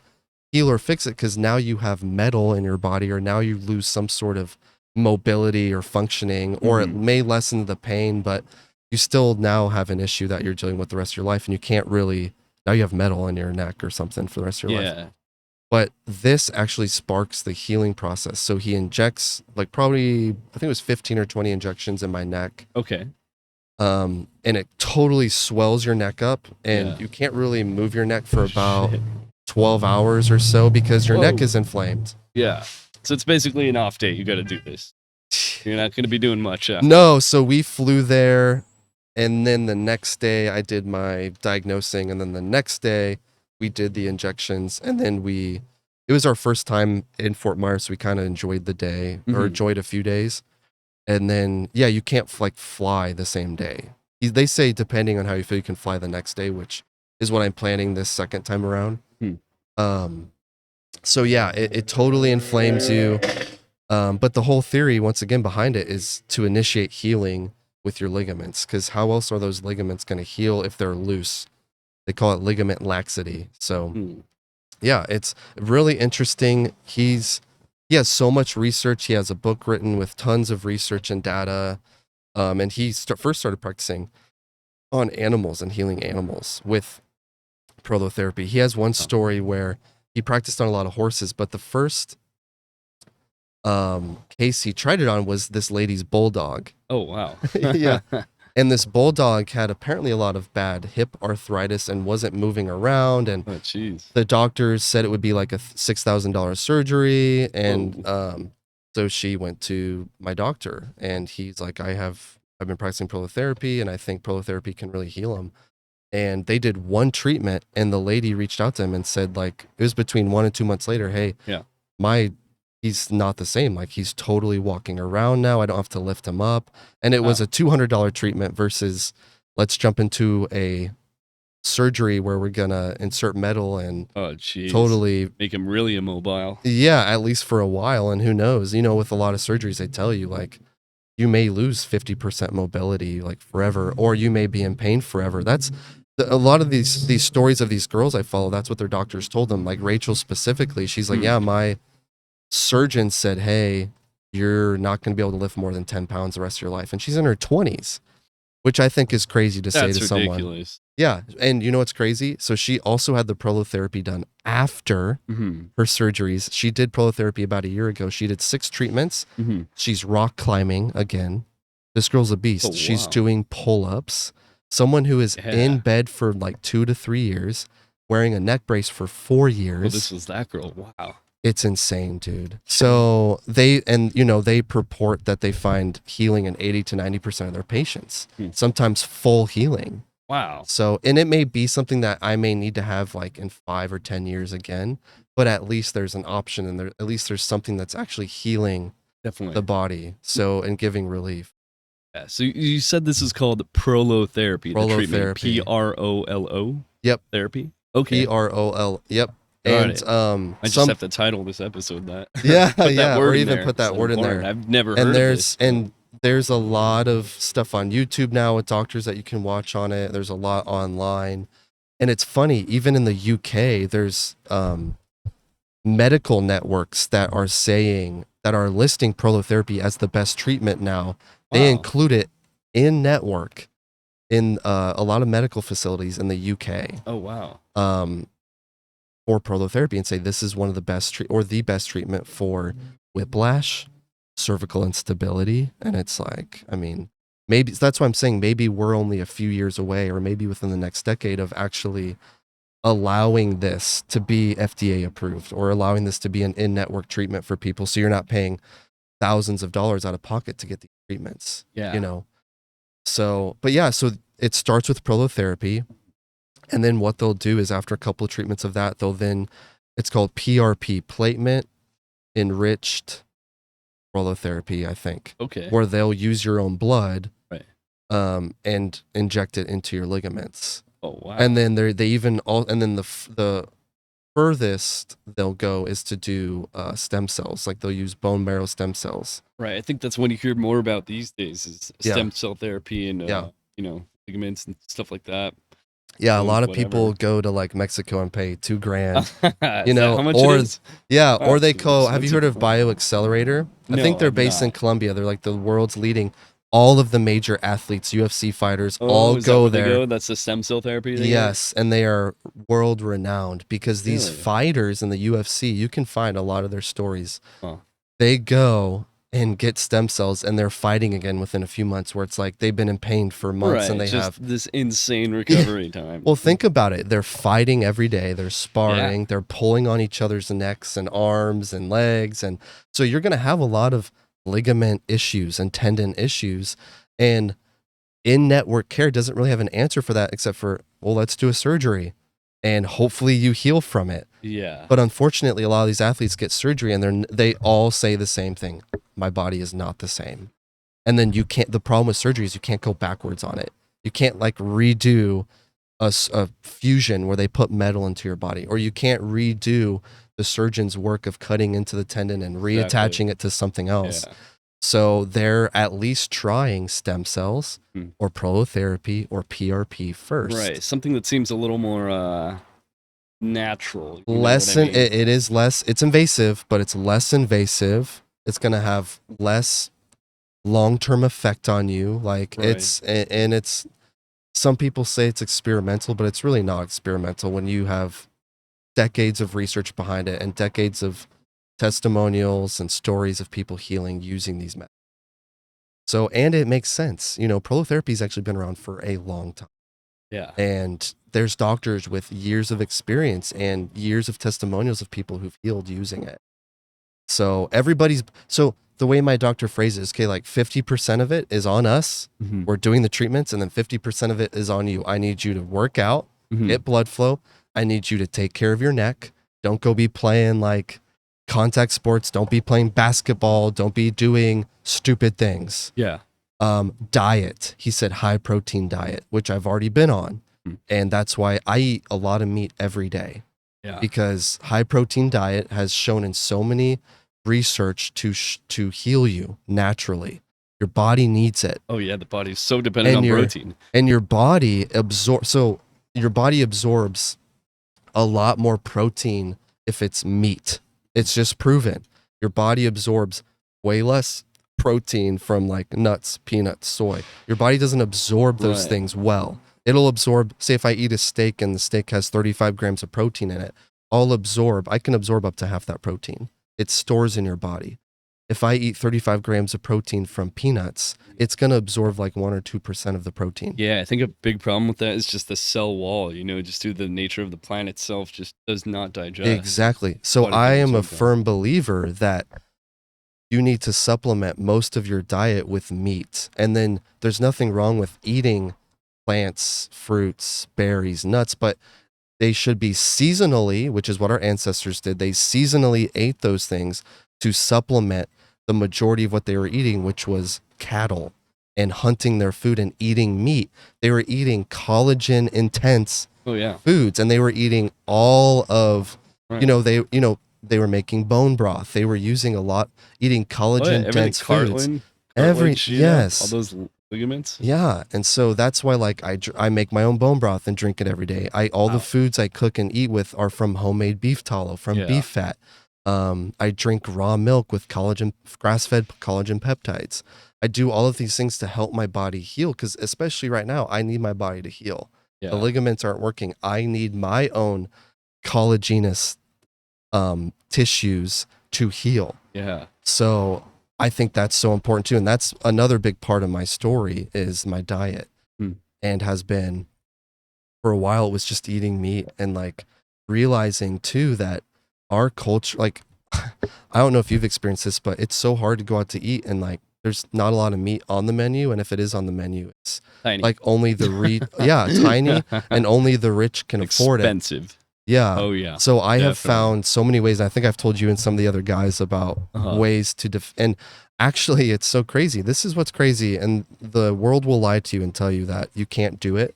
heal or fix it because now you have metal in your body, or now you lose some sort of mobility or functioning, or it may lessen the pain, but you still now have an issue that you're dealing with the rest of your life, and you can't really, now you have metal in your neck or something for the rest of your life. Yeah. But this actually sparks the healing process. So he injects like probably, I think it was 15 or 20 injections in my neck. Okay. And it totally swells your neck up, and Yeah. you can't really move your neck for about Shit. 12 hours or so because your neck Whoa. is inflamed. Yeah. So it's basically an off day. You got to do this. You're not going to be doing much. No, so we flew there, and then the next day I did my diagnosing, and then the next day we did the injections, and then it was our first time in Fort Myers, so we kind of enjoyed the day, or enjoyed a few days. And then, yeah, you can't like fly the same day. They say depending on how you feel, you can fly the next day, which is what I'm planning this second time around. So yeah, it totally inflames you. But the whole theory, once again, behind it is to initiate healing with your ligaments, because how else are those ligaments going to heal if they're loose? They call it ligament laxity. So yeah, it's really interesting. He has so much research. He has a book written with tons of research and data. And he first started practicing on animals and healing animals with prolotherapy. He has one story where he practiced on a lot of horses, but the first case he tried it on was this lady's bulldog. Oh, wow. Yeah. And this bulldog had apparently a lot of bad hip arthritis and wasn't moving around. And Oh, jeez. the doctors said it would be like a $6,000 surgery. And so she went to my doctor, and he's like, I've been practicing prolotherapy, and I think prolotherapy can really heal him. And they did one treatment, and the lady reached out to him and said, like, it was between 1 and 2 months later, hey, he's not the same. Like, he's totally walking around now. I don't have to lift him up. And it was a $200 treatment versus let's jump into a surgery where we're going to insert metal and totally make him really immobile. Yeah, at least for a while. And who knows, with a lot of surgeries, they tell you like, you may lose 50% mobility like forever, or you may be in pain forever. That's a lot of these stories of these girls I follow. That's what their doctors told them. Like Rachel specifically, she's like, yeah, my surgeon said, hey, you're not going to be able to lift more than 10 pounds the rest of your life. And she's in her 20s, which I think is crazy to say to someone. Ridiculous. Yeah. And you know what's crazy? So she also had the prolotherapy done after her surgeries. She did prolotherapy about a year ago. She did 6 treatments. She's rock climbing again. This girl's a beast. Oh, wow. She's doing pull-ups. Someone who is in bed for like 2 to 3 years, wearing a neck brace for 4 years. Well, this was that girl. Wow. It's insane, dude. So they purport that they find healing in 80 to 90% of their patients, sometimes full healing. Wow. So, and it may be something that I may need to have like in 5 or 10 years again, but at least there's an option, and at least there's something that's actually healing the body. So, and giving relief. Yeah. So you said this is called prolotherapy. Prolotherapy. PROLO. Yep. Therapy. Okay. PROL. Yep. And I just have to title this episode that. Yeah, put yeah, that word or in even there. put that word in there. I've never heard of this. And there's a lot of stuff on YouTube now with doctors that you can watch on it. There's a lot online. And it's funny, even in the UK, there's medical networks that are listing prolotherapy as the best treatment now. They include it in network in a lot of medical facilities in the UK. Oh, wow. For prolotherapy, and say this is one of the best the best treatment for whiplash, cervical instability. And it's like, I mean, maybe that's why I'm saying maybe we're only a few years away, or maybe within the next decade, of actually allowing this to be FDA approved, or allowing this to be an in-network treatment for people, so you're not paying thousands of dollars out of pocket to get these treatments. So but yeah, so it starts with prolotherapy. And then what they'll do is after a couple of treatments of that, it's called PRP, platelet enriched prolotherapy, I think. Okay. Where they'll use your own blood, right, and inject it into your ligaments. Oh wow. And then they even all, and then the furthest they'll go is to do stem cells. Like they'll use bone marrow stem cells. Right. I think that's what you hear more about these days is Yeah. stem cell therapy and Yeah. you know, ligaments and stuff like that. Yeah, a Bones, lot of whatever. people go to like Mexico and pay $2,000. Is You that know, how much or it is? yeah, Wow, or they it's call. Have you heard of expensive. BioAccelerator? I No, think they're I've based in not. Colombia. They're like the world's leading. All of the major athletes, UFC fighters, Oh, all is that go where they there. go? That's the stem cell therapy they get? Yes, and they are world renowned because these Really? fighters in the UFC, you can find a lot of their stories. Huh. They go and get stem cells and they're fighting again within a few months where it's like they've been in pain for months Right. and they just have this insane recovery time. well, think about it. They're fighting every day. They're sparring. They're pulling on each other's necks and arms and legs. And so you're going to have a lot of ligament issues and tendon issues. And in-network care doesn't really have an answer for that except for, well, let's do a surgery and hopefully you heal from it. Yeah. But unfortunately, a lot of these athletes get surgery and they all say the same thing. My body is not the same. And then you can't, the problem with surgery is you can't go backwards on it. You can't like redo a fusion where they put metal into your body, or you can't redo the surgeon's work of cutting into the tendon and reattaching it to something else. Yeah. So they're at least trying stem cells Hmm. or prolotherapy or PRP first. Right. Something that seems a little more natural. You know Less what I mean? it is less, it's invasive, but it's less invasive. It's going to have less long-term effect on you. Like Right. it's some people say it's experimental, but it's really not experimental when you have decades of research behind it and decades of testimonials and stories of people healing using these methods. So, and it makes sense. You know, prolotherapy has actually been around for a long time. Yeah. And there's doctors with years of experience and years of testimonials of people who've healed using it. So the way my doctor phrases, okay, like 50% of it is on us. Mhm. We're doing the treatments, and then 50% of it is on you. I need you to work out, Mhm. get blood flow. I need you to take care of your neck. Don't go be playing like contact sports. Don't be playing basketball. Don't be doing stupid things. Yeah. Diet. He said high protein diet, which I've already been on. And that's why I eat a lot of meat every day. Yeah. Because high protein diet has shown in so many research to heal you naturally. Your body needs it. Oh yeah, the body's so dependent on protein. And your body absorbs a lot more protein if it's meat. It's just proven. Your body absorbs way less protein from like nuts, peanuts, soy. Your body doesn't absorb those Right. things well. It'll absorb, say if I eat a steak and the steak has 35 grams of protein in it, I can absorb up to half that protein. It stores in your body. If I eat 35 grams of protein from peanuts, it's going to absorb like 1 or 2% of the protein. Yeah, I think a big problem with that is just the cell wall, you know, just due to the nature of the plant itself just does not digest. Exactly. So Body I can am a absorb that. firm believer that you need to supplement most of your diet with meat. And then there's nothing wrong with eating plants, fruits, berries, nuts, but they should be seasonally, which is what our ancestors did. They seasonally ate those things to supplement the majority of what they were eating, which was cattle and hunting their food and eating meat. They were eating collagen intense Oh yeah. foods, and they were eating all of, Right. they were making bone broth. They were using a lot, eating collagen dense foods. Cartilage, you know, Yes. all those ligaments. Yeah, and so that's why like I make my own bone broth and drink it every day. All the Wow. foods I cook and eat with are from homemade beef tallow, from Yeah. beef fat. I drink raw milk with grass-fed collagen peptides. I do all of these things to help my body heal because especially right now, I need my body to heal. Yeah. The ligaments aren't working. I need my own collagenous tissues to heal. Yeah. So I think that's so important too. And that's another big part of my story is my diet. And has been for a while, it was just eating meat and like realizing too that our culture, like, I don't know if you've experienced this, but it's so hard to go out to eat and like, there's not a lot of meat on the menu. And if it is on the menu, it's Tiny. like only tiny and only the rich can afford it. Expensive. Yeah. Oh yeah. So I have Definitely. found so many ways. And I think I've told you and some of the other guys about ways to and actually it's so crazy. This is what's crazy. And the world will lie to you and tell you that you can't do it.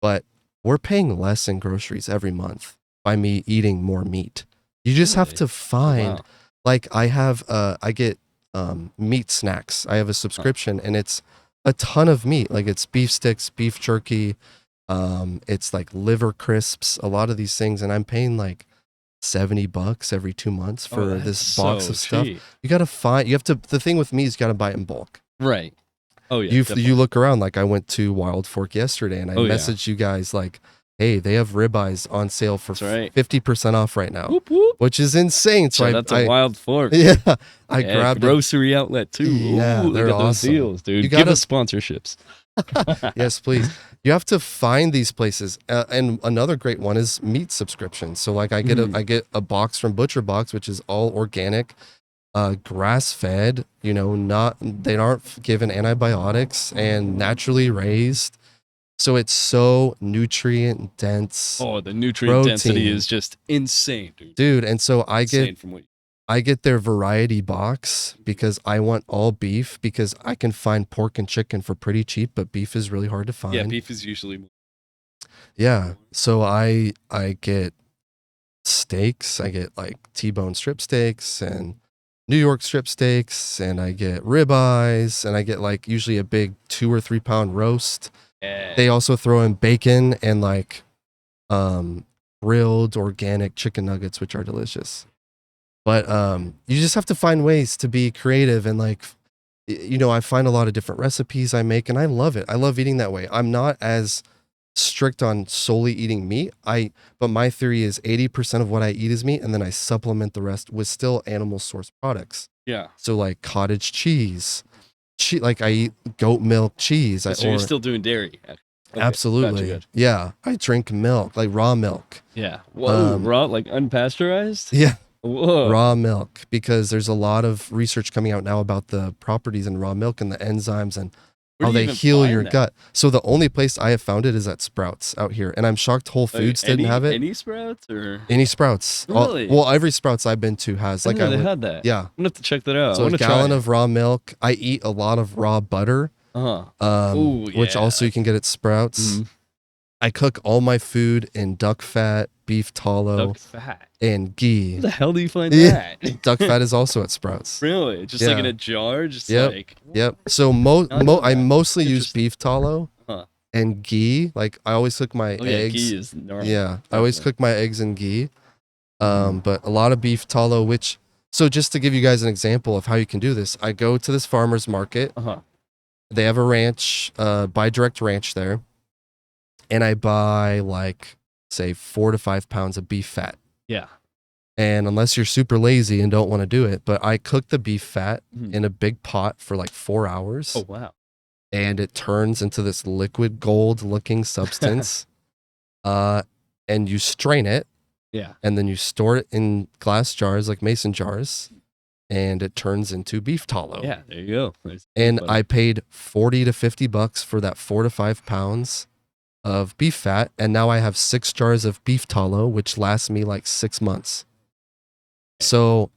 But we're paying less in groceries every month by me eating more meat. You just have Really? to find, Wow. like I get meat snacks. I have a subscription and it's a ton of meat. Like it's beef sticks, beef jerky, it's like liver crisps, a lot of these things, and I'm paying like $70 every 2 months for Oh, this that's box so of stuff. cheap. You gotta find. You have to. The thing with me is you gotta buy it in bulk. Right. Oh yeah. You definitely. look around. Like I went to Wild Fork yesterday, and I Oh, yeah. messaged you guys like, "Hey, they have ribeyes on sale for That's right. 50% off right now," Whoop whoop. which is insane. So Shout out to I Wild Fork. yeah, I Yeah, grabbed it. grocery outlet too. Yeah, Ooh, they they're got those awesome. deals, dude. You Give gotta- us sponsorships. Yes, please. You have to find these places. And another great one is meat subscriptions. So like I get a box from Butcher Box, which is all organic, grass fed, they aren't given antibiotics and naturally raised. So it's so nutrient dense. Oh, the nutrient density Protein. is just insane, dude. Dude, and so Insane from what I get their variety box because I want all beef because I can find pork and chicken for pretty cheap, but beef is really hard to find. Yeah, beef is usually more. Yeah. So I get steaks. I get like T-bone strip steaks and New York strip steaks, and I get ribeyes, and I get like usually a big 2 or 3 pound roast. Yeah. They also throw in bacon and like grilled organic chicken nuggets, which are delicious. But you just have to find ways to be creative and like, I find a lot of different recipes I make, and I love it. I love eating that way. I'm not as strict on solely eating meat. But my theory is 80% of what I eat is meat, and then I supplement the rest with still animal source products. Yeah. So like cottage cheese, like I eat goat milk cheese. So you're still doing dairy. Okay, absolutely. gotcha. Yeah. I drink milk, like raw milk. Yeah. Whoa, raw, like unpasteurized? Yeah. Whoa. Raw milk, because there's a lot of research coming out now about the properties in raw milk and the enzymes and Where how do you they even heal find your that? gut. So the only place I have found it is at Sprouts out here, and I'm shocked Whole Foods didn't have it. Any Sprouts or? Any Sprouts? Really? Well, every Sprouts I've been to has. I Like didn't know I they went, had that. yeah. I'm gonna have to check that out. So I a want to gallon try of raw milk. I eat a lot of raw butter, Ooh, which yeah. also you can get at Sprouts. Mhm. I cook all my food in duck fat, beef tallow, Duck fat. and ghee. Where the hell do you find Yeah. that? Duck fat is also at Sprouts. Really? Just like in Yeah. a jar? Just Yep. like. Yep. So I know I that. mostly use Interesting. beef tallow Huh. and ghee. Like I always cook my Oh yeah, eggs. ghee is normal. Yeah, I always Definitely. cook my eggs in ghee. But a lot of beef tallow, so just to give you guys an example of how you can do this, I go to this farmer's market. They have a ranch, buy direct ranch there. And I buy like, say, 4 to 5 pounds of beef fat. Yeah. And unless you're super lazy and don't want to do it, but I cook the beef fat Mhm. in a big pot for like 4 hours. Oh wow. And it turns into this liquid gold looking substance. And you strain it, Yeah. and then you store it in glass jars, like mason jars, and it turns into beef tallow. Yeah. There you go. And I paid $40 to $50 for that 4 to 5 pounds of beef fat, and now I have 6 jars of beef tallow, which lasts me like 6 months. So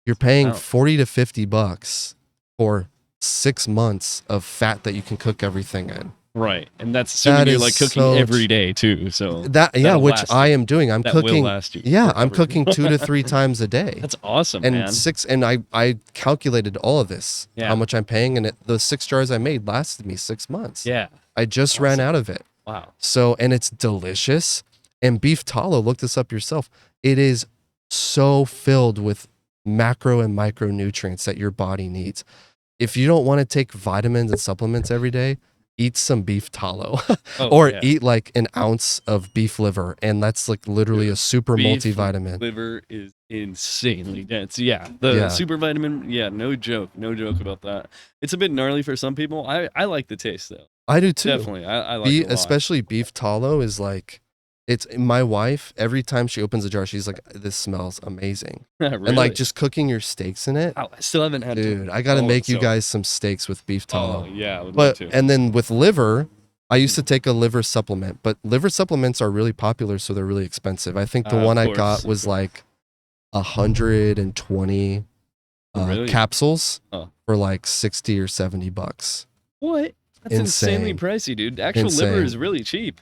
you're paying Wow. $40 to $50 for 6 months of fat that you can cook everything in. Right, and that's assuming That you're is like cooking so every day too. So that'll which last I you. am doing. I'm that will cooking. last you. Yeah, I'm forever. cooking 2 to 3 times a day. That's awesome, And man. I calculated all of this, Yeah. how much I'm paying, and the 6 jars I made lasted me 6 months. Yeah. I just ran Awesome. out of it. Wow. So, and it's delicious. And beef tallow, look this up yourself. It is so filled with macro and micronutrients that your body needs. If you don't want to take vitamins and supplements every day, eat some beef tallow Oh, or yeah. eat like an ounce of beef liver. And that's like literally Dude, a super beef multivitamin. Liver is insanely dense. Yeah, the Yeah. super vitamin. Yeah, no joke about that. It's a bit gnarly for some people. I like the taste though. I do too. Definitely, I like it a lot. Especially beef tallow is like, it's my wife, every time she opens a jar, she's like, this smells amazing. Really? And like just cooking your steaks in it. Wow, I still haven't had. Dude, I gotta Oh, make you so- guys some steaks with beef tallow. Oh yeah, I would love But to. and then with liver, I used to take a liver supplement, but liver supplements are really popular, so they're really expensive. I think the Of one I course, got of was course. like 120 Really? capsules Oh. for like $60 or $70. What? That's insanely Insane. pricey, dude. Actual liver Insane. is really cheap.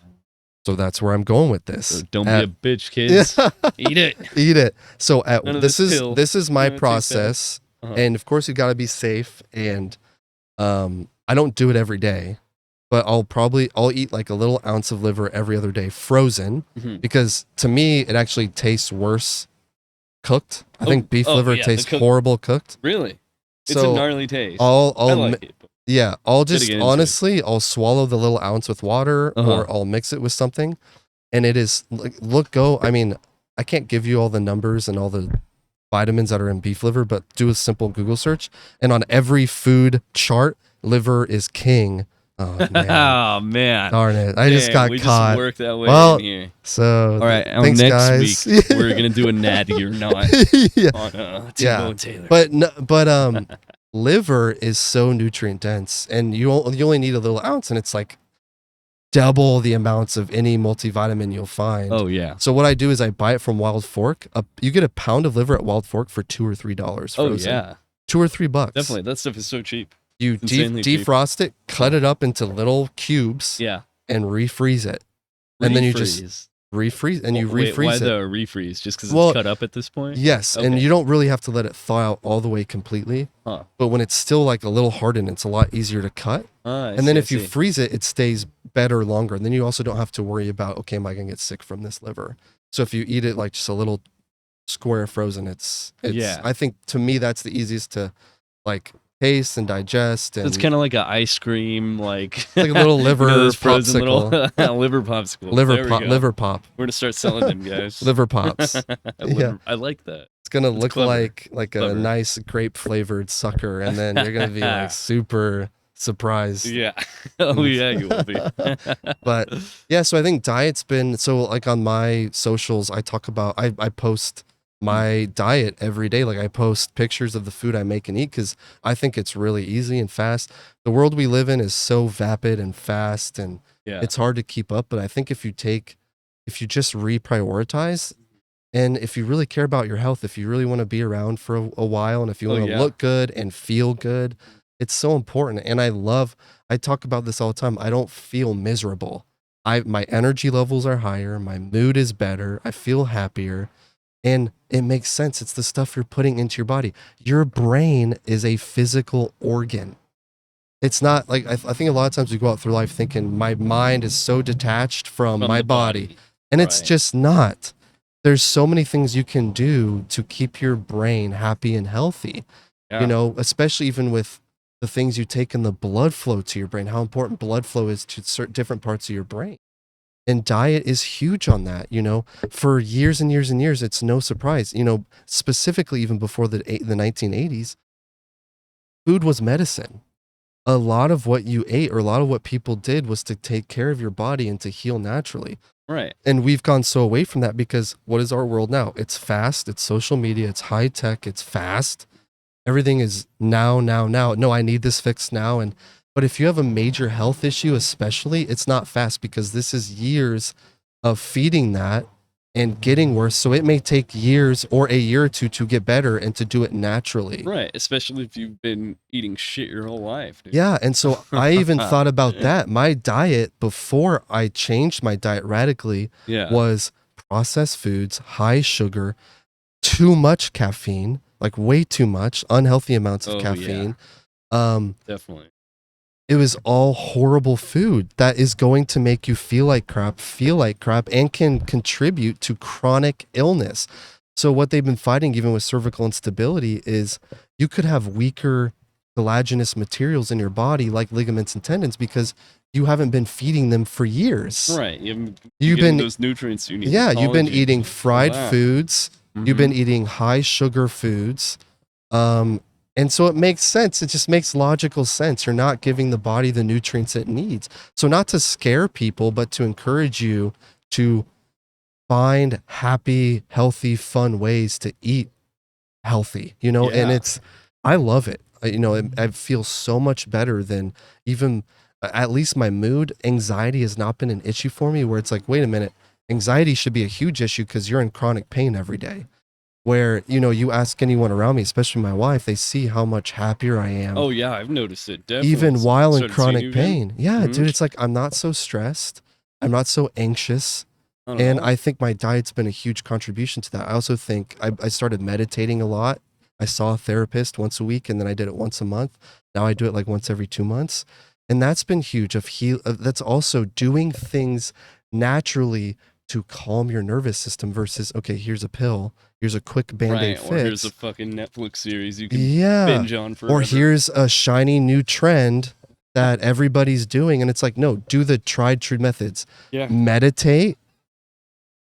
So that's where I'm going with this. So don't be a bitch, kids. Eat it. Eat it. So None of this this pill. is my You're gonna take that. process, and of course you got to be safe. And I don't do it every day, but I'll eat like a little ounce of liver every other day, frozen, because to me it actually tastes worse cooked. I think beef liver tastes horrible cooked. Really? It's So a gnarly taste. I'll I like it. But yeah, I'll just get into it. honestly, I'll swallow the little ounce with water, or I'll mix it with something, and it is I mean, I can't give you all the numbers and all the vitamins that are in beef liver, but do a simple Google search, and on every food chart, liver is king. Oh man, Oh man. darn it! I just got we caught. Just worked that way Well, in here. So All right, thanks, next guys. week we're gonna do a natty or not Yeah. on Yeah. and Taylor. But liver is so nutrient dense, and you only need a little ounce, and it's like double the amounts of any multivitamin you'll find. Oh yeah. So what I do is I buy it from Wild Fork. You get a pound of liver at Wild Fork for $2 or $3. Oh Frozen. yeah. $2 or $3. Definitely. That stuff is so cheap. You insanely cheap. defrost it, cut it up into little cubes, Yeah. and refreeze it. And then you just Refreeze. refreeze, and you Wait, refreeze why it. the refreeze? Just because Well, it's cut up at this point? Yes, and Okay. you don't really have to let it thaw out all the way completely. Huh. But when it's still like a little hardened, it's a lot easier to cut. And then if you freeze it, it stays better longer. And then you also don't have to worry about, okay, am I going to get sick from this liver? So if you eat it like just a little square frozen, it's Yeah. I think to me that's the easiest to like taste and digest. And it's kind of like an ice cream, like like a little liver those frozen popsicle. little liver popsicle. There we go. Liver pop. We're gonna start selling them, guys. Liver pops. Liver- I like that. It's gonna It's look clever. like a Clever. nice grape flavored sucker, and then you're gonna be like super surprised. Yeah. Oh yeah, you will be. But yeah, so I think diet's been so like on my socials, I talk about I post my diet every day. Like I post pictures of the food I make and eat because I think it's really easy and fast. The world we live in is so vapid and fast, and Yeah. it's hard to keep up. But I think if you just reprioritize, and if you really care about your health, if you really want to be around for a while, and if you Oh, want to yeah. look good and feel good, it's so important. And I talk about this all the time. I don't feel miserable. My energy levels are higher. My mood is better. I feel happier. And it makes sense. It's the stuff you're putting into your body. Your brain is a physical organ. It's not like, I think a lot of times we go out through life thinking my mind is so detached from my the body. And it's Right. just not. There's so many things you can do to keep your brain happy and healthy. Yeah. You know, especially even with the things you take in the blood flow to your brain, how important blood flow is to certain different parts of your brain. And diet is huge on that, you know. For years and years and years, it's no surprise, you know, specifically even before the 1980s, food was medicine. A lot of what you ate or a lot of what people did was to take care of your body and to heal naturally. Right. And we've gone so away from that because what is our world now? It's fast, it's social media, it's high tech, it's fast. Everything is now. No, I need this fixed now. But if you have a major health issue, especially, it's not fast because this is years of feeding that and getting worse. So it may take years or a year or two to get better and to do it naturally. Right. Especially if you've been eating shit your whole life. Dude. Yeah. And so I even thought about that. My diet before I changed my diet radically Yeah. was processed foods, high sugar, too much caffeine, like way too much, unhealthy amounts of Oh, caffeine. Definitely. It was all horrible food that is going to make you feel like crap, and can contribute to chronic illness. So what they've been fighting, even with cervical instability, is you could have weaker collagenous materials in your body, like ligaments and tendons, because you haven't been feeding them for years. Right. You've You've been- those nutrients you need. Yeah, you've been collagen, eating all fried that. foods. You've been eating high sugar foods. And so it makes sense. It just makes logical sense. You're not giving the body the nutrients it needs. So not to scare people, but to encourage you to find happy, healthy, fun ways to eat healthy, you know, and Yeah. I love it. You know, I feel so much better than even, at least my mood. Anxiety has not been an issue for me where it's like, wait a minute, anxiety should be a huge issue because you're in chronic pain every day. Where, you know, you ask anyone around me, especially my wife, they see how much happier I am. Oh yeah, I've noticed it. Definitely. even while in Started seeing you chronic again. pain. Yeah, Mhm. dude, it's like I'm not so stressed. I'm not so anxious. I don't And know. I think my diet's been a huge contribution to that. I also think I started meditating a lot. I saw a therapist once a week, and then I did it once a month. Now I do it like once every 2 months. And that's been huge that's also doing things naturally to calm your nervous system versus, okay, here's a pill, here's a quick Band-Aid Right, or here's a fix. fucking Netflix series you can Yeah. binge on forever. Or here's a shiny new trend that everybody's doing. And it's like, no, do the tried true methods. Yeah. Meditate,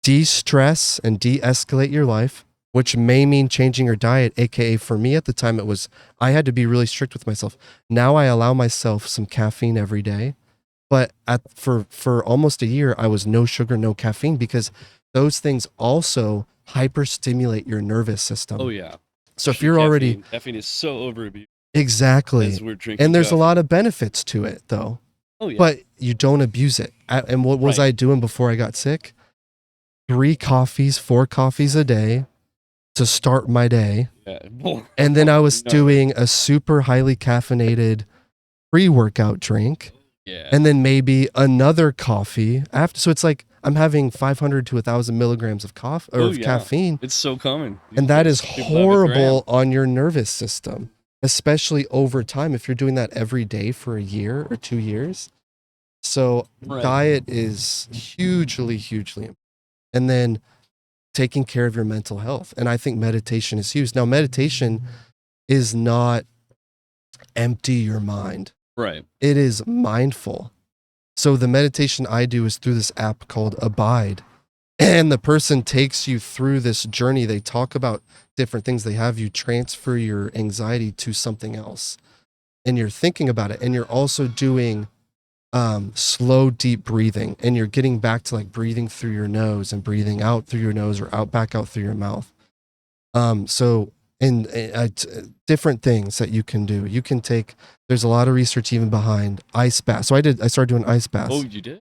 de-stress and de-escalate your life, which may mean changing your diet. AKA for me at the time, I had to be really strict with myself. Now I allow myself some caffeine every day. But for almost a year, I was no sugar, no caffeine, because those things also hyperstimulate your nervous system. Oh yeah. So if you're already caffeine is so overabused exactly, as we're drinking and there's coffee. a lot of benefits to it though. Oh yeah. But you don't abuse it. And what was Right. I doing before I got sick? 4 coffees a day to start my day. Yeah. And then I was No. doing a super highly caffeinated pre-workout drink. Yeah. And then maybe another coffee after. So it's like I'm having 500 to 1,000 milligrams of caffeine. It's so common. And that is People have a horrible on your nervous system, especially over time if you're doing that every day for a year or 2 years. So Right. diet is hugely, hugely important. And then taking care of your mental health. And I think meditation is huge. Now, meditation is not empty your mind. Right. It is mindful. So the meditation I do is through this app called Abide. And the person takes you through this journey. They talk about different things. They have you transfer your anxiety to something else. And you're thinking about it. And you're also doing slow, deep breathing. And you're getting back to like breathing through your nose and breathing out through your nose or back out through your mouth. Different things that you can do. You can take, there's a lot of research even behind ice baths. So I started doing ice baths. Oh, you did?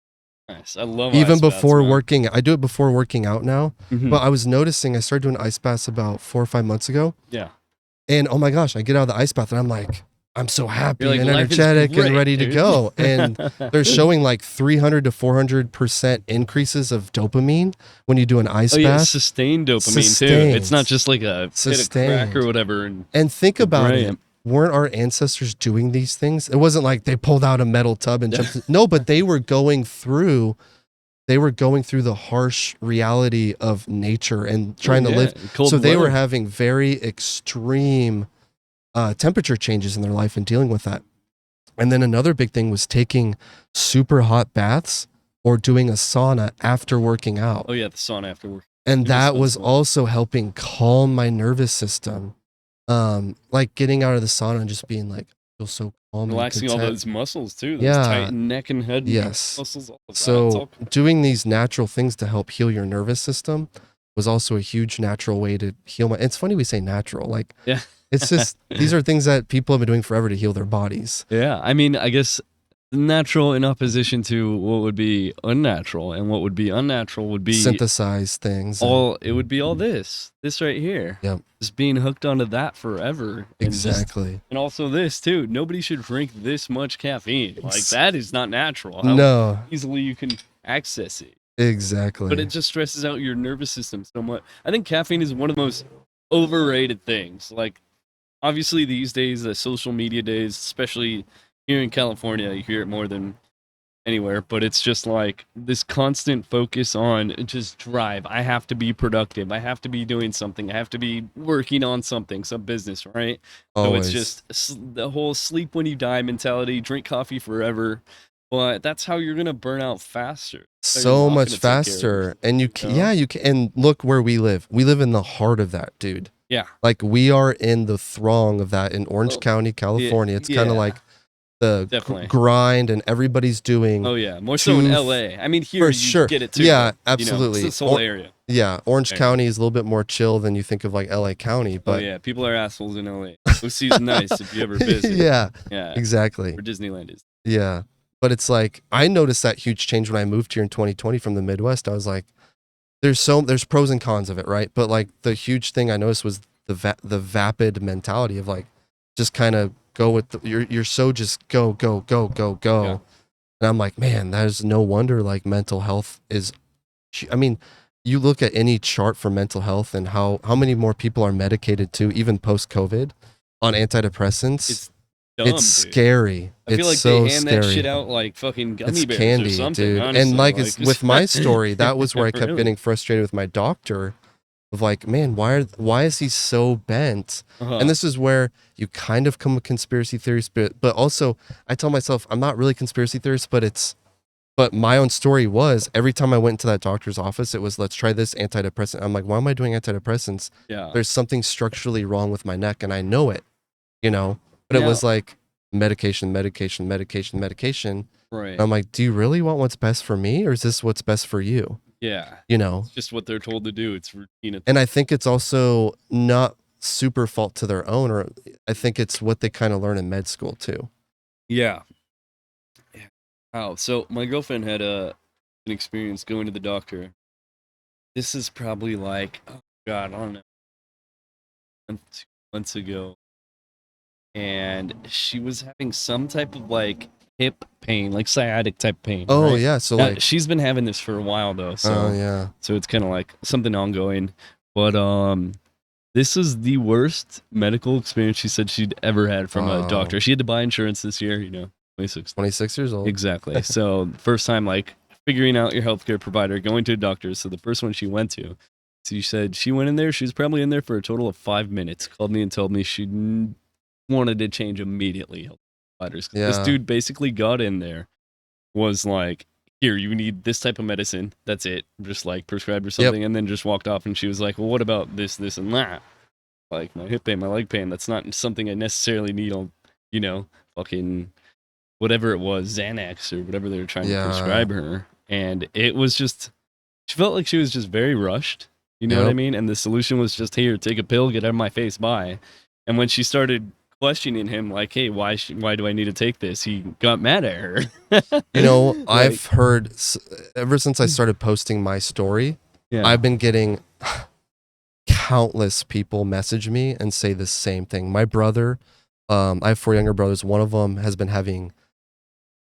Nice. I love Even ice baths, before man. working, I do it before working out now. Mhm. But I was noticing I started doing ice baths about 4 or 5 months ago. Yeah. And oh my gosh, I get out of the ice bath and I'm like, I'm so happy You're like, and life is energetic and great, ready to dude. go. And they're showing like 300 to 400% increases of dopamine when you do an ice Oh yeah, bath. sustained dopamine too. Sustained. It's not just like a hit a crack Sustained. or whatever. And And think about it. Right. Weren't our ancestors doing these things? It wasn't like they pulled out a metal tub and jumped. No, but they were going through the harsh reality of nature and trying to live. So they were having very extreme temperature changes in their life and dealing with that. And then another big thing was taking super hot baths or doing a sauna after working out. Oh yeah, the sauna after work. And It that was was fun. also helping calm my nervous system. Like getting out of the sauna and just being like, feel so calm. Relaxing and all content. those muscles too. Those Yeah. tight neck and head Yes. muscles. All of that. It's So all- doing these natural things to help heal your nervous system was also a huge natural way to heal it's funny we say natural. Like, Yeah. it's just, these are things that people have been doing forever to heal their bodies. Yeah, I mean, I guess natural in opposition to what would be unnatural, and what would be unnatural would be Synthesize things. it would be all this right here. Yep. Just being hooked onto that forever. And just- Exactly. and also this too. Nobody should drink this much caffeine. Like that is not natural. How No, easily you can access it. exactly. But it just stresses out your nervous system so much. I think caffeine is one of the most overrated things. Like, obviously these days, the social media days, especially here in California, you hear it more than anywhere. But it's just like this constant focus on just drive. I have to be productive. I have to be doing something. I have to be working on something, some business, right? Always. So it's just the whole sleep when you die mentality, drink coffee forever. But that's how you're going to burn out faster. so not much gonna take care of faster. And you can, know? yeah, you can. And look where we live. We live in the heart of that, dude. Yeah. Like we are in the throng of that in Orange Oh, County, California. It's kind of yeah. like the Definitely. grind and everybody's doing. Oh yeah, more so in to- LA. I mean, here for you sure. get it too. Yeah, but, you know, absolutely. it's this whole Or- area. Yeah, Orange There. County is a little bit more chill than you think of like LA County, Oh but yeah, people are assholes in LA. OC's nice if you ever visit. yeah, Yeah. exactly. Where Disneyland is. Yeah. But it's like I noticed that huge change when I moved here in 2020 from the Midwest. I was like, there's pros and cons of it, right? But like the huge thing I noticed was the vapid mentality of like just kind of go with you're so just go. Yeah. And I'm like, man, that is no wonder like mental health is, I mean, you look at any chart for mental health and how many more people are medicated to even post COVID on antidepressants. It's dumb, It's dude. scary. I feel It's like so they hand scary. that shit out like fucking gummy It's bears candy, or something, dude. honestly. And like it's, with my story, that was where I kept Really? getting frustrated with my doctor of like, man, why is he so bent? Uh-huh. And this is where you kind of come with conspiracy theories, but also I tell myself I'm not really conspiracy theorist, but my own story was every time I went into that doctor's office, it was, let's try this antidepressant. I'm like, why am I doing antidepressants? Yeah. There's something structurally wrong with my neck and I know it, you know, but it Now- was like medication, medication, medication, medication. Right. And I'm like, do you really want what's best for me or is this what's best for you? Yeah. You know? It's just what they're told to do. It's routine. And I think it's also not super fault to their own, or I think it's what they kind of learn in med school too. Yeah. Wow. So my girlfriend had an experience going to the doctor. This is probably like, oh God, I don't know, 2 months ago. And she was having some type of like hip pain, like sciatic type pain. Oh right? yeah. So Now, like, she's been having this for a while though. So oh yeah. So it's kind of like something ongoing. But this is the worst medical experience she said she'd ever had from a Wow. doctor. She had to buy insurance this year, 26. 26 years old. Exactly. So first time like figuring out your healthcare provider, going to a doctor. So the first one she went to, she said she went in there. She was probably in there for a total of 5 minutes. Called me and told me she wanted to change immediately health providers. This Yeah. dude basically got in there, was like, here, you need this type of medicine. That's it. Just like prescribed or something, and then just walked off. And she was like, well, what about this, this, and that? Like my hip pain, my leg pain. That's not something I necessarily need on, fucking whatever it was, Xanax or whatever they were trying to prescribe her. And it was just, she felt like she was just very rushed. You know what I mean? And the solution was just, here, take a pill, get out of my face, bye. And when she started questioning him, like, hey, why do I need to take this? He got mad at her. You know, Like- I've heard ever since I started posting my story, Yeah. I've been getting countless people message me and say the same thing. My brother, I have 4 younger brothers. One of them has been having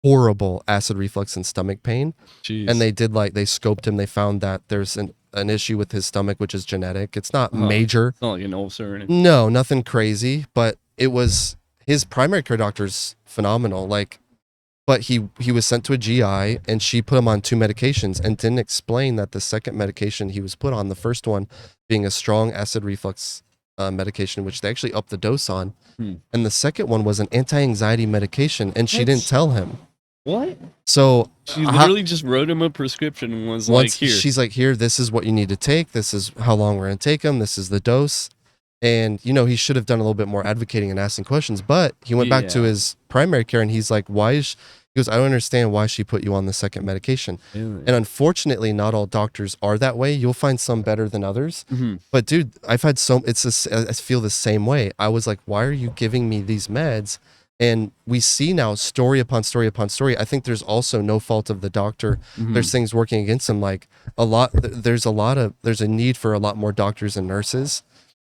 horrible acid reflux and stomach pain. Jeez. And they scoped him. They found that there's an issue with his stomach, which is genetic. It's not Uh-huh. major. It's not like an ulcer or anything. No, nothing crazy, but it was, his primary care doctor's phenomenal. Like, but he was sent to a GI and she put him on 2 medications and didn't explain that the second medication he was put on, the first one being a strong acid reflux medication, which they actually upped the dose on. And the second one was an anti-anxiety medication and she didn't tell him. What? So She literally just wrote him a prescription and was like, here. she's like, here, this is what you need to take. This is how long we're going to take them. This is the dose. And, he should have done a little bit more advocating and asking questions, but he went back to his primary care and he's like, he goes, I don't understand why she put you on the second medication. Really? And unfortunately, not all doctors are that way. You'll find some better than others. Mm-hmm. But dude, I've had I feel the same way. I was like, why are you giving me these meds? And we see now story upon story upon story. I think there's also no fault of the doctor. Mm-hmm. There's things working against him. Like there's a need for a lot more doctors and nurses.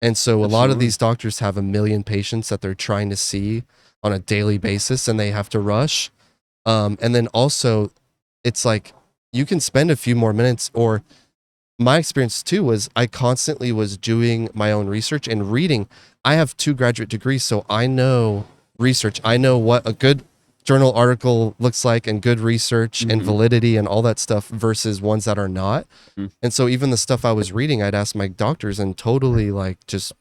And so a lot of these doctors have 1 million patients that they're trying to see on a daily basis and they have to rush. And then also it's like you can spend a few more minutes, or my experience too was I constantly was doing my own research and reading. I have 2 graduate degrees, so I know research. I know what a good journal article looks like and good research and validity and all that stuff versus ones that are not. And so even the stuff I was reading, I'd ask my doctors and totally like just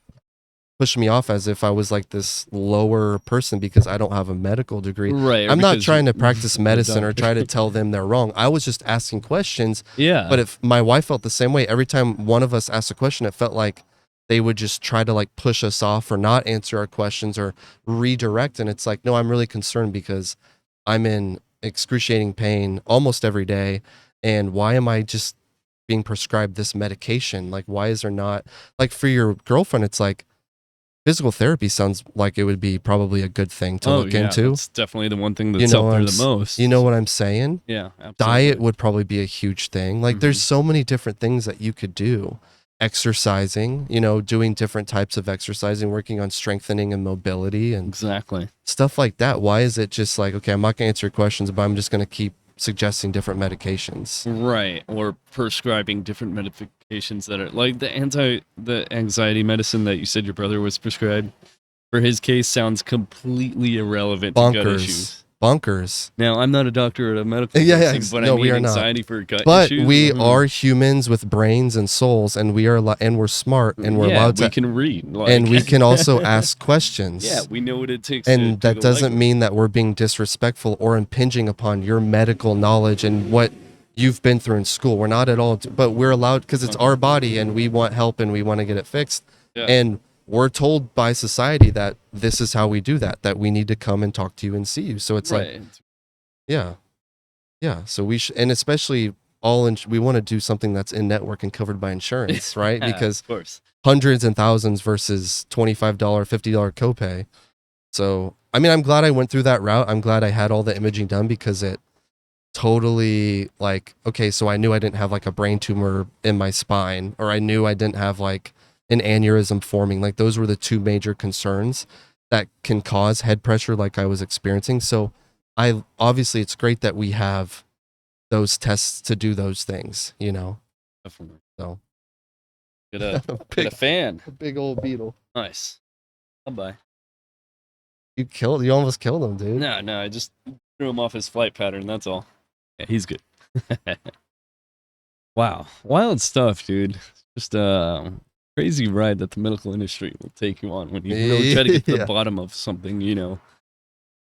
push me off as if I was like this lower person because I don't have a medical degree. Right. or I'm not because trying to practice you're a medicine or doctor. try to tell them they're wrong. I was just asking questions. Yeah. But if my wife felt the same way, every time one of us asked a question, it felt like they would just try to like push us off or not answer our questions or redirect. And it's like, no, I'm really concerned because I'm in excruciating pain almost every day. And why am I just being prescribed this medication? Like, why is there not, like for your girlfriend, it's like physical therapy sounds like it would be probably a good thing to look into. It's definitely the one thing You that's know out there what the most. You know what I'm saying? Yeah. Absolutely. Diet would probably be a huge thing. Like there's so many different things that you could do. exercising, doing different types of exercising, working on strengthening and mobility and Exactly. stuff like that. Why is it just like, okay, I'm not going to answer your questions, but I'm just going to keep suggesting different medications? Right. Or prescribing different medications that are like the anxiety medicine that you said your brother was prescribed for his case sounds completely irrelevant to gut issues. Bonkers. Now, I'm not a doctor or a medical Yeah, person, but no, I mean we are not. anxiety for gut But issues. we are humans with brains and souls, and we are and we're smart, and we're allowed we to, can read. and we can also ask questions. Yeah, we know what it takes. And to that doesn't mean that we're being disrespectful or impinging upon your medical knowledge and what you've been through in school. We're not at all, but we're allowed, because it's our body and we want help and we want to get it fixed. Yeah. And we're told by society that this is how we do that we need to come and talk to you and see you. So it's like, yeah. So we and especially we want to do something that's in network and covered by insurance, right? Because of course, hundreds and thousands versus $25, $50 copay. So, I mean, I'm glad I went through that route. I'm glad I had all the imaging done, because it totally, like, okay, so I knew I didn't have like a brain tumor in my spine, or I knew I didn't have like an aneurysm forming. Like, those were the two major concerns that can cause head pressure like I was experiencing. So obviously it's great that we have those tests to do those things, Definitely. So Get a fan. A big old beetle. Nice. Bye. You almost killed him, dude. No, I just threw him off his flight pattern, that's all. Yeah, he's good. Wow. Wild stuff, dude. Just a crazy ride that the medical industry will take you on when you really try to get to the bottom of something,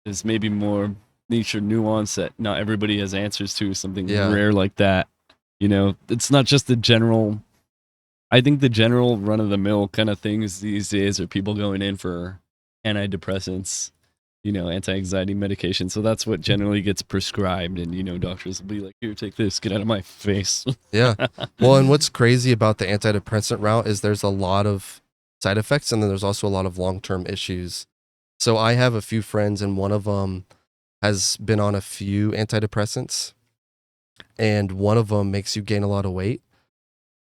There's maybe more niche or nuance that not everybody has answers to, something rare like that. It's not just I think the general run-of-the-mill kind of things these days are people going in for antidepressants, anti-anxiety medication. So that's what generally gets prescribed, and doctors will be like, here, take this, get out of my face. Yeah. Well, and what's crazy about the antidepressant route is there's a lot of side effects, and then there's also a lot of long-term issues. So I have a few friends, and one of them has been on a few antidepressants, and one of them makes you gain a lot of weight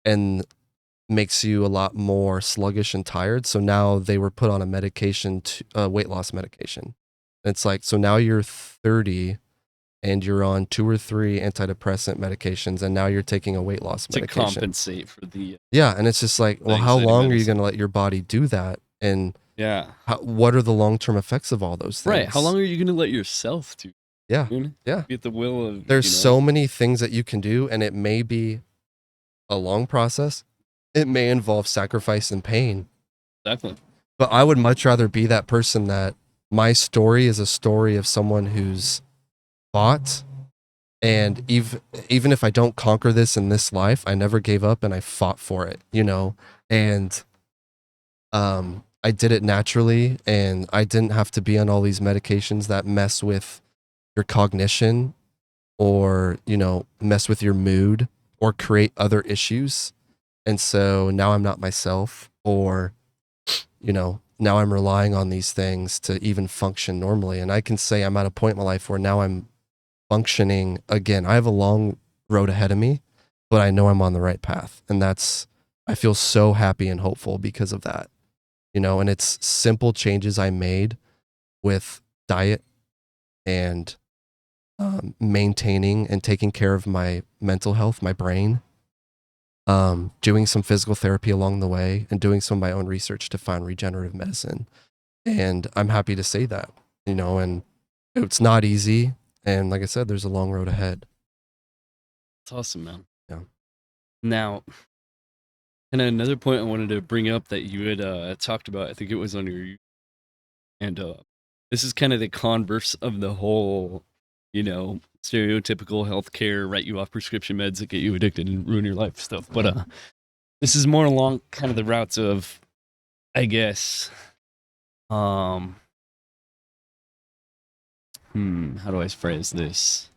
and makes you a lot more sluggish and tired. So now they were put on a medication, weight loss medication. And it's like, so now you're 30 and you're on 2 or 3 antidepressant medications, and now you're taking a weight loss medication to compensate for the yeah. And it's just like, well, how long are you going to let your body do that? And what are the long-term effects of all those things? Right. How long are you going to let yourself do? Yeah. Yeah. Be at the will of. There's so many things that you can do, and it may be a long process. It may involve sacrifice and pain. Exactly. But I would much rather be that person that my story is a story of someone who's fought, and even if I don't conquer this in this life, I never gave up and I fought for it, and I did it naturally, and I didn't have to be on all these medications that mess with your cognition or, mess with your mood or create other issues. And so now I'm not myself, or, now I'm relying on these things to even function normally. And I can say I'm at a point in my life where now I'm functioning again. I have a long road ahead of me, but I know I'm on the right path. And I feel so happy and hopeful because of that, and it's simple changes I made with diet and maintaining and taking care of my mental health, my brain, doing some physical therapy along the way, and doing some of my own research to find regenerative medicine. And I'm happy to say that, and it's not easy. And like I said, there's a long road ahead. It's awesome, man. Yeah. Now, and another point I wanted to bring up that you had talked about, I think it was on your, and this is kind of the converse of the whole, stereotypical healthcare, write you off prescription meds that get you addicted and ruin your life stuff. But this is more along kind of the routes of, I guess, how do I phrase this?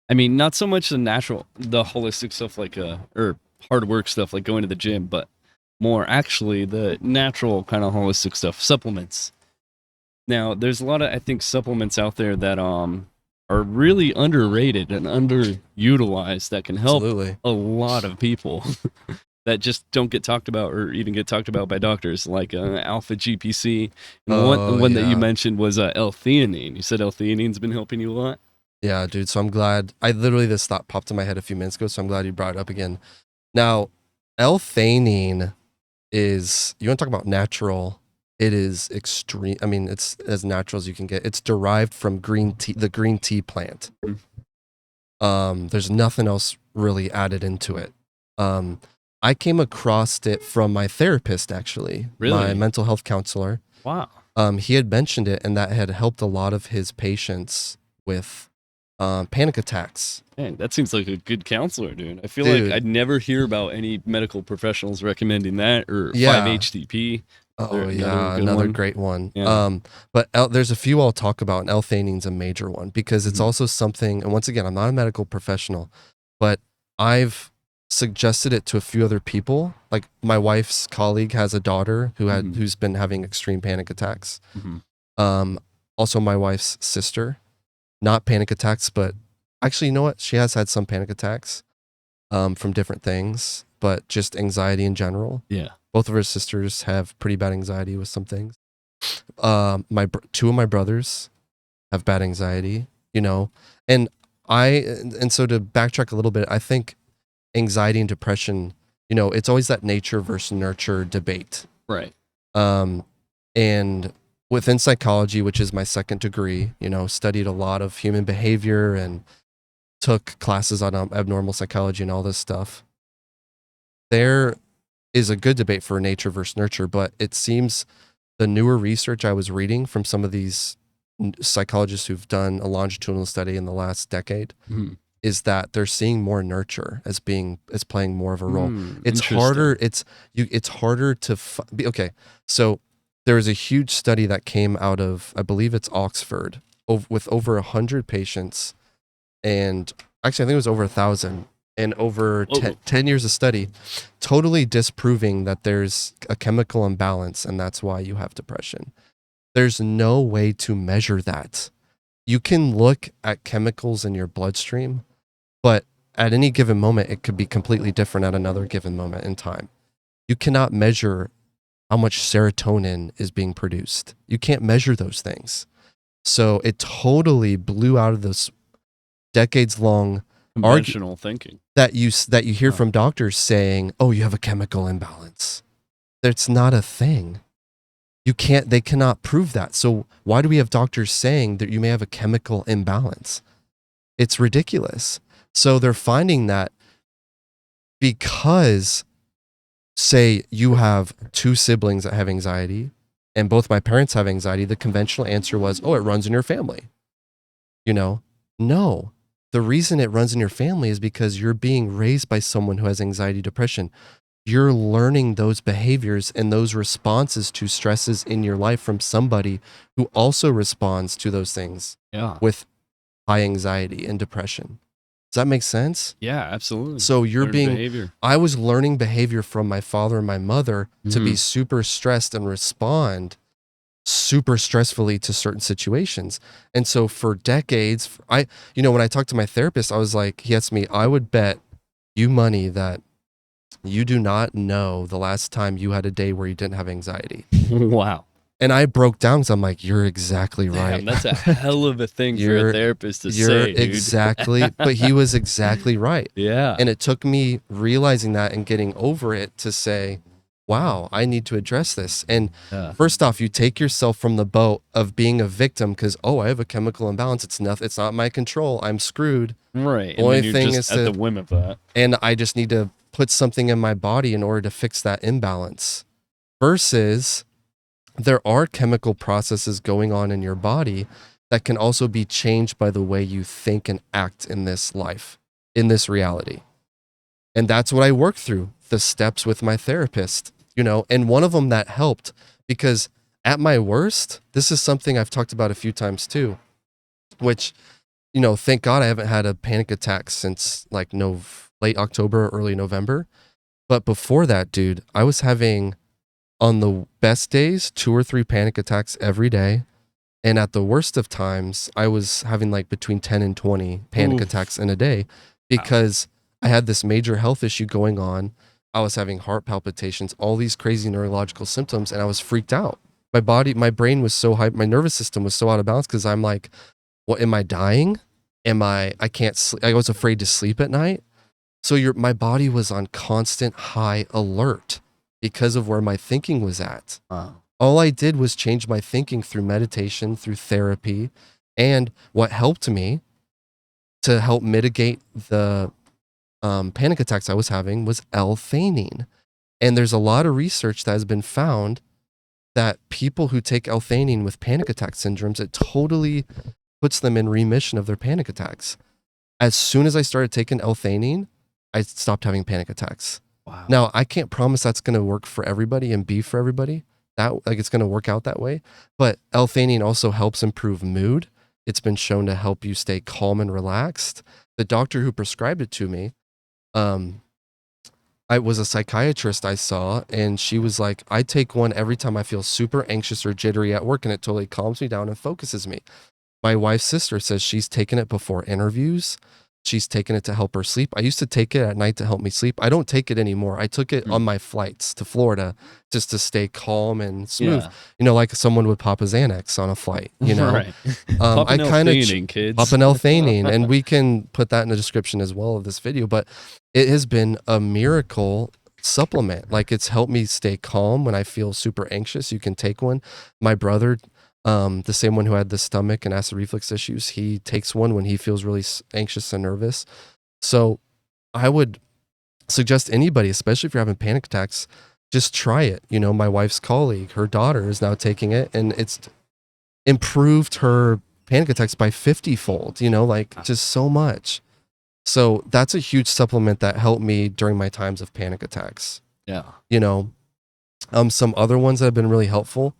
I mean, not so much the holistic stuff like or hard work stuff like going to the gym, but more actually the natural kind of holistic stuff, supplements. Now, there's a lot of, I think, supplements out there that are really underrated and underutilized that can help Absolutely. a lot of people. that just don't get talked about or even get talked about by doctors, like alpha GPC. And Oh, the one that you yeah. mentioned was L-theanine. You said L-theanine's been helping you a lot? Yeah, dude. So I'm glad. This thought popped in my head a few minutes ago, so I'm glad you brought it up again. Now, L-theanine is, you want to talk about natural, it is extreme. I mean, it's as natural as you can get. It's derived from green tea, the green tea plant. There's nothing else really added into it. I came across it from my therapist, actually. Really? My mental health counselor. Wow. He had mentioned it, and that had helped a lot of his patients with panic attacks. Man, that seems like a good counselor, dude. I feel Dude. like I'd never hear about any medical professionals recommending that, or Yeah. 5-HTP. Oh, Another yeah, good another one. great one. Yeah. But there's a few I'll talk about, and L-theanine's a major one because it's also something, and once again, I'm not a medical professional, but I've suggested it to a few other people. Like my wife's colleague has a daughter who's been having extreme panic attacks. Also my wife's sister, not panic attacks, but actually, you know what? She has had some panic attacks from different things, but just anxiety in general. Yeah. Both of her sisters have pretty bad anxiety with some things. Two of my brothers have bad anxiety, you know, and so to backtrack a little bit, I think anxiety and depression, you know, it's always that nature versus nurture debate. Right. And within psychology, which is my second degree, you know, studied a lot of human behavior and took classes on abnormal psychology and all this stuff. There is a good debate for nature versus nurture, but it seems the newer research I was reading from some of these psychologists who've done a longitudinal study in the last decade is that they're seeing more nurture as playing more of a role. It's harder. It's harder to okay. So there was a huge study that came out of, I believe it's Oxford, with over 100 patients, and actually I think it was over 1,000. And over 10 years of study, totally disproving that there's a chemical imbalance and that's why you have depression. There's no way to measure that. You can look at chemicals in your bloodstream, but at any given moment, it could be completely different at another given moment in time. You cannot measure how much serotonin is being produced. You can't measure those things. So it totally blew out of this decades-long conventional thinking that you hear from doctors saying, "Oh, you have a chemical imbalance." That's not a thing. They cannot prove that. So why do we have doctors saying that you may have a chemical imbalance? It's ridiculous. So they're finding that because, say you have two siblings that have anxiety and both my parents have anxiety, the conventional answer was, "Oh, it runs in your family." You know? No. The reason it runs in your family is because you're being raised by someone who has anxiety, depression. You're learning those behaviors and those responses to stresses in your life from somebody who also responds to those things with high anxiety and depression. Does that make sense? Yeah, absolutely. So behavior. I was learning behavior from my father and my mother to be super stressed and respond super stressfully to certain situations. And so for decades, when I talked to my therapist, I was like, he asked me, I would bet you money that you do not know the last time you had a day where you didn't have anxiety. Wow. And I broke down because I'm like, you're exactly right. Damn, that's a hell of a thing for a therapist to say, dude. Exactly. But he was exactly right. Yeah. And it took me realizing that and getting over it to say, wow, I need to address this. And first off, you take yourself from the boat of being a victim because, I have a chemical imbalance. It's not my control. I'm screwed. Right. The only thing is at the whim of that. And I just need to put something in my body in order to fix that imbalance. Versus there are chemical processes going on in your body that can also be changed by the way you think and act in this life, in this reality. And that's what I worked through, the steps with my therapist, and one of them that helped, because at my worst, this is something I've talked about a few times too, which, thank God I haven't had a panic attack since like late October, early November. But before that, dude, I was having, on the best days, 2 or 3 panic attacks every day. And at the worst of times, I was having like between 10 and 20 panic attacks in a day because I had this major health issue going on. I was having heart palpitations, all these crazy neurological symptoms, and I was freaked out. My brain was so hyped, my nervous system was so out of balance because I'm like, what, am I dying? I can't sleep. I was afraid to sleep at night. So my body was on constant high alert because of where my thinking was at. Wow. All I did was change my thinking through meditation, through therapy. And what helped me to help mitigate the panic attacks I was having was L-theanine. And there's a lot of research that has been found that people who take L-theanine with panic attack syndromes, it totally puts them in remission of their panic attacks. As soon as I started taking L-theanine, I stopped having panic attacks. Wow. Now, I can't promise that's going to work for everybody and be for everybody. That, like, it's going to work out that way. But L-theanine also helps improve mood. It's been shown to help you stay calm and relaxed. The doctor who prescribed it to me, I was a psychiatrist I saw, and she was like, I take one every time I feel super anxious or jittery at work, and it totally calms me down and focuses me. My wife's sister says she's taken it before interviews. She's taken it to help her sleep. I used to take it at night to help me sleep. I don't take it anymore. I took it on my flights to Florida just to stay calm and smooth. Yeah. You know, like someone would pop a Xanax on a flight, you know? Right. I kind of kids. pop an L-theanine, and we can put that in the description as well of this video, but it has been a miracle supplement. Like, it's helped me stay calm when I feel super anxious. You can take one. My brother, the same one who had the stomach and acid reflux issues, he takes one when he feels really anxious and nervous. So I would suggest anybody, especially if you're having panic attacks, just try it. You know, my wife's colleague, her daughter is now taking it, and it's improved her panic attacks by 50-fold, you know, like just so much. So that's a huge supplement that helped me during my times of panic attacks. Yeah. You know, some other ones that have been really helpful.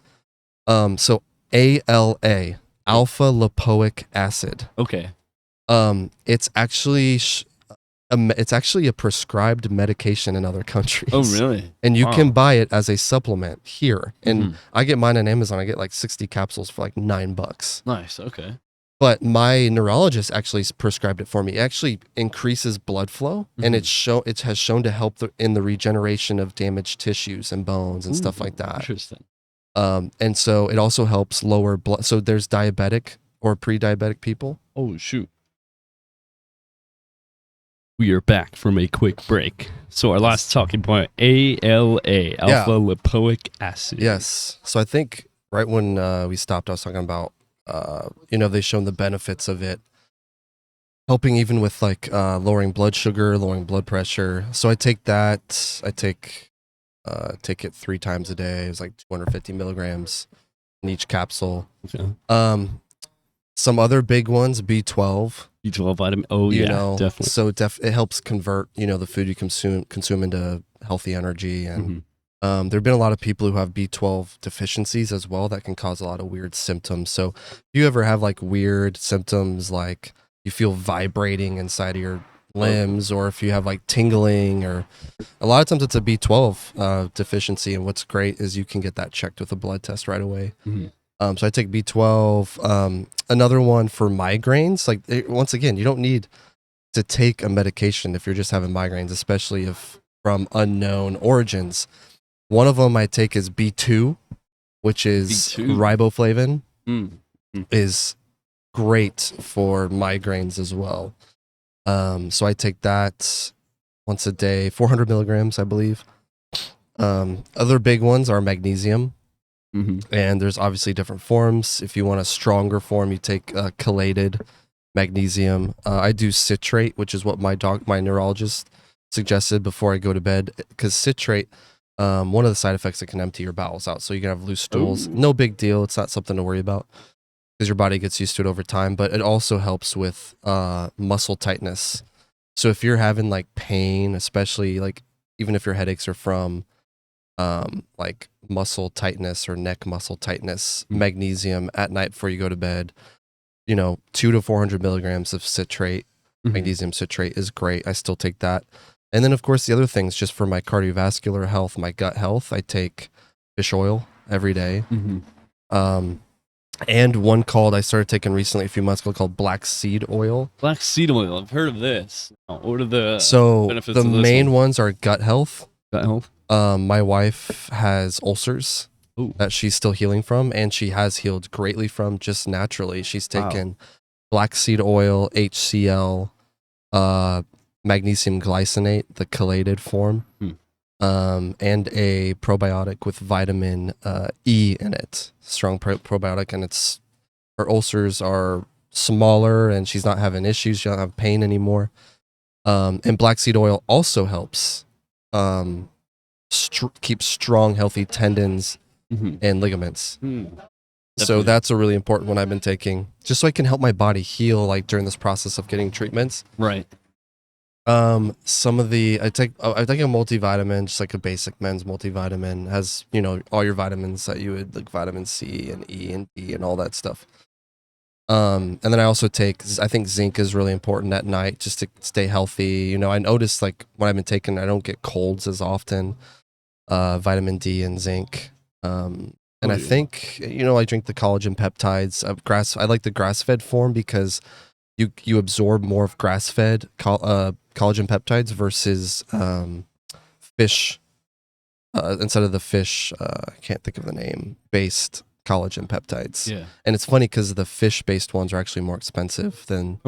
So ALA, alpha lipoic acid. Okay. It's actually a prescribed medication in other countries. Oh, really? And you Wow. can buy it as a supplement here. And Mhm. I get mine on Amazon. I get like 60 capsules for like $9. Nice. Okay. But my neurologist actually prescribed it for me. It actually increases blood flow, and it has shown to help in the regeneration of damaged tissues and bones and stuff like that. Interesting. And so it also helps lower blood. So there's diabetic or pre-diabetic people. Oh, shoot. We are back from a quick break. So our last talking point, ALA, alpha lipoic acid. Yes. So I think right when we stopped, I was talking about, you know, they've shown the benefits of it, helping even with like lowering blood sugar, lowering blood pressure. So I take that. I take it 3 times a day. It's like 250 milligrams in each capsule. Okay. Some other big ones, B12. B12 vitamin. Oh, You yeah, know, definitely. so it helps convert, you know, the food you consume into healthy energy. And there have been a lot of people who have B12 deficiencies as well that can cause a lot of weird symptoms. So if you ever have like weird symptoms, like you feel vibrating inside of your limbs, or if you have like tingling, or a lot of times it's a B12 deficiency. And what's great is you can get that checked with a blood test right away. So I take B12. Another one for migraines. Like, once again, you don't need to take a medication if you're just having migraines, especially if from unknown origins. One of them I take is B2, which is B2. riboflavin, Mm. is great for migraines as well. So I take that once a day, 400 milligrams, I believe. Other big ones are magnesium. And there's obviously different forms. If you want a stronger form, you take chelated magnesium. I do citrate, which is what my neurologist suggested before I go to bed, because citrate, one of the side effects, it can empty your bowels out, so you can have loose stools. No big deal. It's not something to worry about because your body gets used to it over time. But it also helps with muscle tightness. So if you're having like pain, especially like even if your headaches are from like muscle tightness or neck muscle tightness, magnesium at night before you go to bed, you know, 200 to 400 milligrams of citrate, magnesium citrate is great. I still take that. And then of course the other things, just for my cardiovascular health, my gut health, I take fish oil every day. And one I started taking recently a few months ago called black seed oil. Black seed oil. I've heard of this. What are the So benefits the of this main one? ones are gut health. Gut health. My wife has ulcers Ooh. that she's still healing from, and she has healed greatly from just naturally. She's Wow. taken black seed oil, HCl, magnesium glycinate, the chelated form, and a probiotic with vitamin E in it. Strong probiotic, and her ulcers are smaller, and she's not having issues. She don't have pain anymore. And black seed oil also helps keep strong, healthy tendons and ligaments. So that's a really important one I've been taking, just so I can help my body heal, like during this process of getting treatments. Right. Some of the I take a multivitamin, just like a basic men's multivitamin, has all your vitamins that you would, like vitamin C and E and D and all that stuff. And then I also I think zinc is really important at night just to stay healthy. I noticed, like, when I've been taking, I don't get colds as often. Vitamin D and zinc. And I think, I drink the collagen peptides. I like the grass-fed form because you absorb more of grass-fed collagen peptides versus fish, instead of the fish, I can't think of the name, based collagen peptides. Yeah. And it's funny because the fish-based ones are actually more expensive than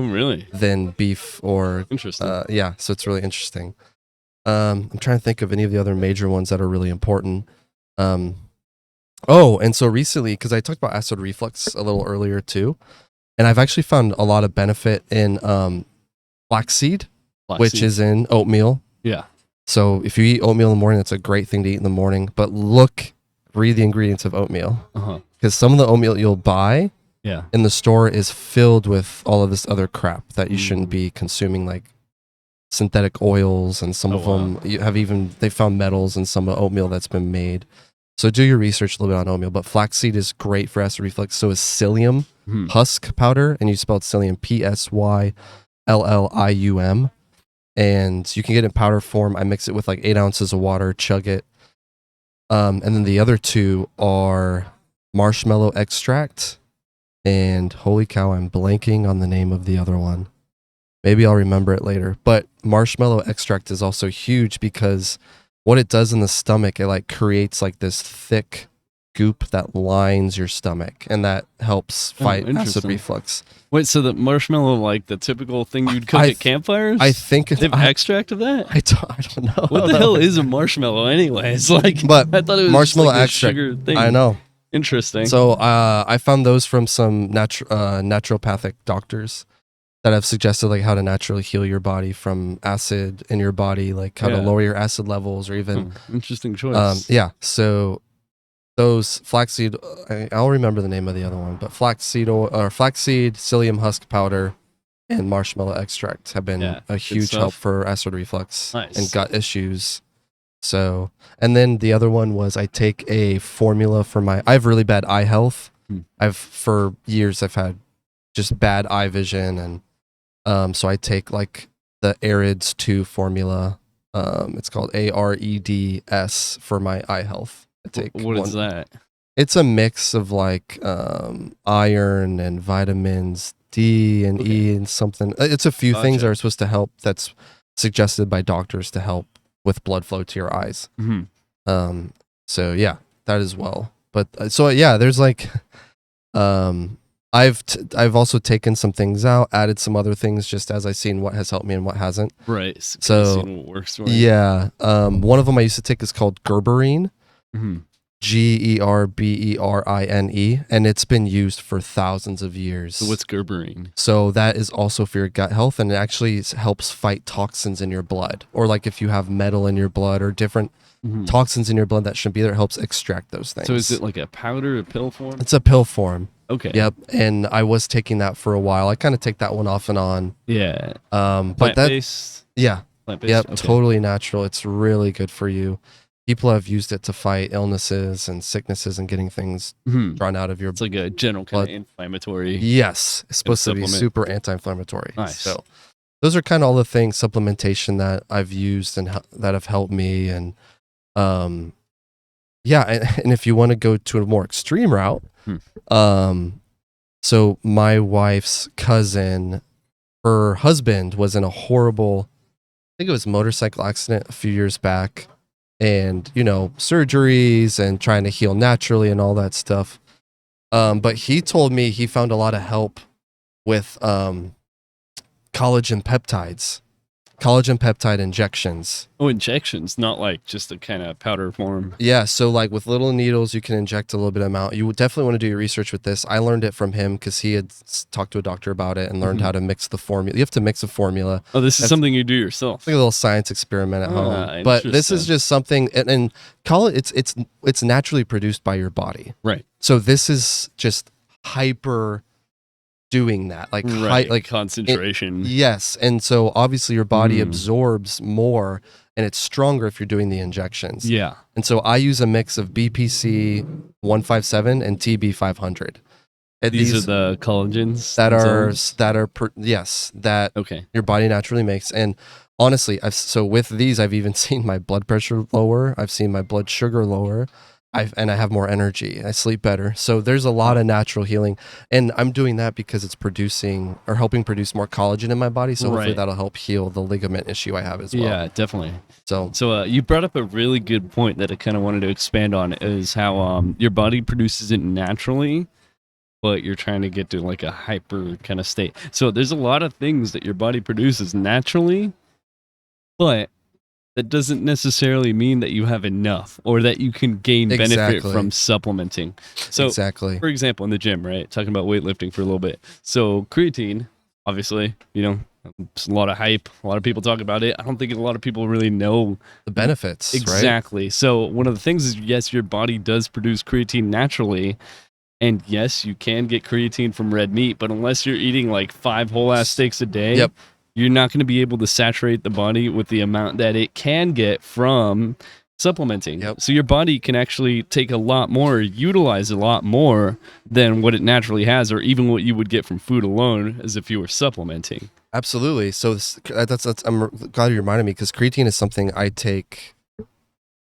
beef or interesting. Yeah, so it's really interesting. I'm trying to think of any of the other major ones that are really important. And so recently, because I talked about acid reflux a little earlier too, and I've actually found a lot of benefit in flaxseed, which is in oatmeal. Yeah. So if you eat oatmeal in the morning, it's a great thing to eat in the morning. But read the ingredients of oatmeal, because some of the oatmeal you'll buy in the store is filled with all of this other crap that you shouldn't be consuming, like synthetic oils, and some of them they found metals in some oatmeal that's been made. So do your research a little bit on oatmeal, but flaxseed is great for acid reflux. So is psyllium husk powder, and you spelled psyllium Psyllium, and you can get it in powder form. I mix it with like 8 ounces of water, chug it. And then the other two are marshmallow extract, and holy cow, I'm blanking on the name of the other one. Maybe I'll remember it later. But marshmallow extract is also huge because what it does in the stomach, it like creates like this thick goop that lines your stomach, and that helps fight acid reflux. Wait, so the marshmallow, like the typical thing you'd cook at campfires? I think they have extract of that. I don't know. What the hell is a marshmallow, anyways? But I thought it was marshmallow just like extract. a sugar thing. I know. Interesting. So I found those from some naturopathic doctors that have suggested like how to naturally heal your body from acid in your body, like how to lower your acid levels, or even interesting choice. So those flaxseed, I'll remember the name of the other one, but flaxseed, psyllium husk powder, and marshmallow extract have been a huge help for acid reflux and gut issues. So, and then the other one was I take a formula for I have really bad eye health. For years I've had just bad eye vision, and so I take like the AREDS 2 formula. It's called AREDS for my eye health. What is that? It's a mix of like iron and vitamins D and E and something. It's a few things that are supposed to help, that's suggested by doctors to help with blood flow to your eyes. So yeah, that as well. But there's like I've also taken some things out, added some other things just as I've seen what has helped me and what hasn't. Right. So what works for you. Yeah. One of them I used to take is called Gerberine. Gerberine, and it's been used for thousands of years. So what's Gerberine? So that is also for your gut health, and it actually helps fight toxins in your blood, or like if you have metal in your blood or different toxins in your blood that shouldn't be there, it helps extract those things. So is it like a powder, a pill form? It's a pill form. Okay. Yep. And I was taking that for a while. I kind of take that one off and on. Yeah. But plant-based? Yeah. Plant-based? Yep. Okay. Totally natural. It's really good for you. People have used it to fight illnesses and sicknesses and getting things drawn out of your blood. It's like a general kind of inflammatory. Yes. It's supposed to be super anti-inflammatory. Nice. So those are kind of all the things, supplementation that I've used and that have helped me. And and if you want to go to a more extreme route, so my wife's cousin, her husband was in a horrible, I think it was motorcycle accident a few years back. and surgeries and trying to heal naturally and all that stuff. But he told me he found a lot of help with collagen peptide injections. Oh, injections, not like just a kind of powder form. Yeah, so like with little needles, you can inject a little bit amount. You would definitely want to do your research with this. I learned it from him because he had talked to a doctor about it and learned how to mix the formula. You have to mix a formula. Oh, this is something you do yourself. It's like a little science experiment at home. But this is interesting. just something, and call it. It's naturally produced by your body. Right. So this is just hyper doing that, like like concentration. Yes, and so obviously your body absorbs more, and it's stronger if you're doing the injections. Yeah. And so I use a mix of BPC 157 and TB 500. And These are the collagens that okay. your body naturally makes. And honestly, with these, I've even seen my blood pressure lower. I've seen my blood sugar lower. And I have more energy. I sleep better. So there's a lot of natural healing. And I'm doing that because it's producing or helping produce more collagen in my body. So hopefully that'll help heal the ligament issue I have as well. Yeah, definitely. So you brought up a really good point that I kind of wanted to expand on, is how your body produces it naturally, but you're trying to get to like a hyper kind of state. So there's a lot of things that your body produces naturally, but that doesn't necessarily mean that you have enough or that you can gain benefit from supplementing. So, for example, in the gym, right? Talking about weightlifting for a little bit. So creatine, obviously, it's a lot of hype. A lot of people talk about it. I don't think a lot of people really know the benefits. Exactly. Right? So one of the things is, yes, your body does produce creatine naturally. And yes, you can get creatine from red meat, but unless you're eating like 5 whole ass steaks a day, you're not going to be able to saturate the body with the amount that it can get from supplementing. So your body can actually take a lot more, utilize a lot more than what it naturally has, or even what you would get from food alone, as if you were supplementing. Absolutely. So I'm glad you reminded me, because creatine is something I take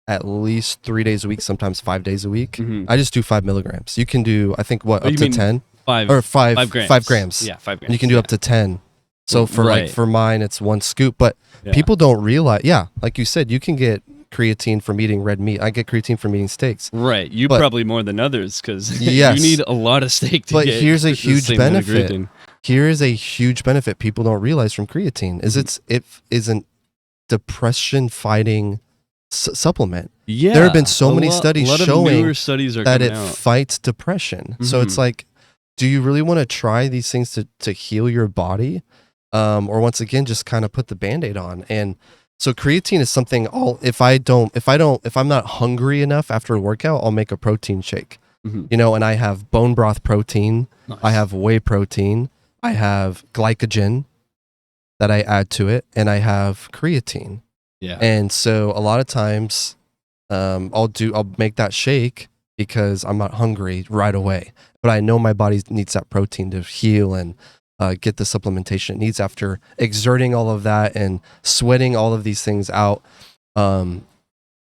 at least 3 days a week, sometimes 5 days a week. I just do 5 milligrams. You can do, I think, up to 10? 5 or 5 grams. 5 grams. Yeah, 5 grams. And you can do up to 10. So for mine, it's 1 scoop. But people don't realize, like you said, you can get creatine from eating red meat. I get creatine from eating steaks. Right. You probably more than others, because you need a lot of steak to get. But here's a huge benefit. Here is a huge benefit people don't realize from creatine is it is a depression fighting supplement. Yeah. There have been so many studies showing that it out. fights depression. So it's like, do you really want to try these things to heal your body? Or once again, just kind of put the Band-Aid on. And so creatine is something if I'm not hungry enough after a workout, I'll make a protein shake. And I have bone broth protein. Nice. I have whey protein. I have glycogen that I add to it, and I have creatine. Yeah. And so a lot of times, I'll make that shake because I'm not hungry right away, but I know my body needs that protein to heal and get the supplementation it needs after exerting all of that and sweating all of these things out.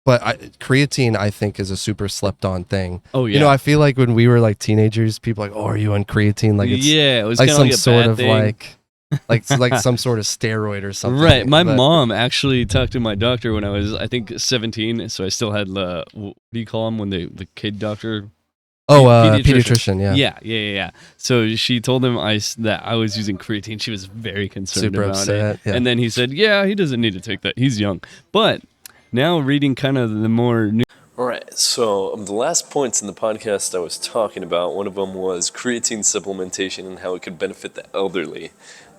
But creatine, I think, is a super slept on thing. Oh yeah. I feel like when we were like teenagers, people were like, "Oh, are you on creatine?" Like it's it was like some like sort of thing. like some sort of steroid or something. Right. My mom actually talked to my doctor when I was, I think, 17. So I still had what do you call them when the kid doctor? Oh, pediatrician. Yeah. So she told him that I was using creatine. She was very concerned super about upset, it. yeah. And then he said, "Yeah, he doesn't need to take that. He's young." But now reading kind of the more new. All right, so the last points in the podcast I was talking about, one of them was creatine supplementation and how it could benefit the elderly.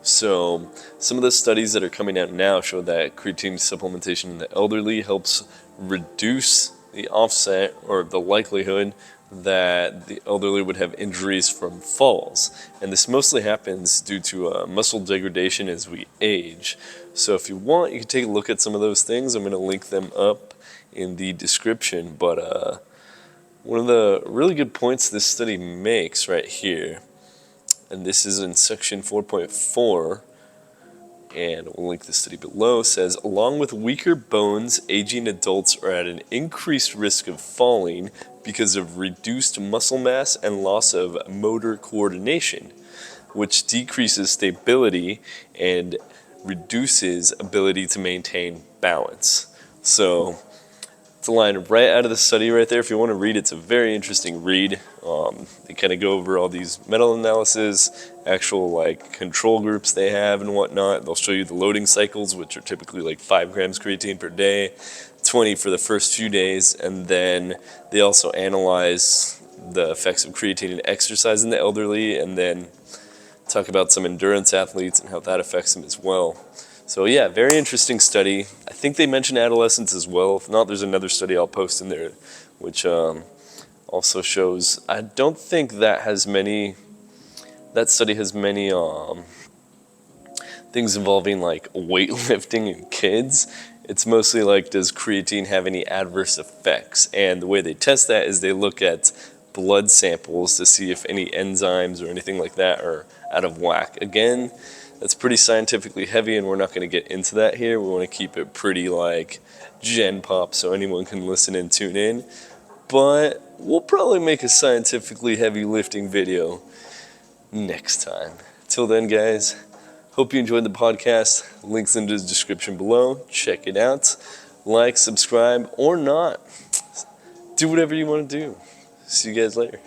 So some of the studies that are coming out now show that creatine supplementation in the elderly helps reduce the offset or the likelihood that the elderly would have injuries from falls. And this mostly happens due to muscle degradation as we age. So if you want, you can take a look at some of those things. I'm going to link them up in the description. But one of the really good points this study makes right here, and this is in section 4.4, and we'll link the study below, says, along with weaker bones, aging adults are at an increased risk of falling because of reduced muscle mass and loss of motor coordination, which decreases stability and reduces ability to maintain balance. So It's a line right out of the study right there. If you want to read, it's a very interesting read. They kind of go over all these meta-analysis, actual like control groups they have and whatnot. They'll show you the loading cycles, which are typically like 5 grams creatine per day, 20 for the first few days, and then they also analyze the effects of creatine and exercise in the elderly, and then talk about some endurance athletes and how that affects them as well. So yeah, very interesting study. I think they mention adolescents as well. If not, there's another study I'll post in there, which also shows. I don't think that has many. That study has many things involving like weightlifting in kids. It's mostly like, does creatine have any adverse effects? And the way they test that is they look at blood samples to see if any enzymes or anything like that are out of whack. Again, that's pretty scientifically heavy, and we're not going to get into that here. We want to keep it pretty like gen pop so anyone can listen and tune in. But we'll probably make a scientifically heavy lifting video next time. Till then, guys, hope you enjoyed the podcast. Links in the description below. Check it out. Like, subscribe, or not. Do whatever you want to do. See you guys later.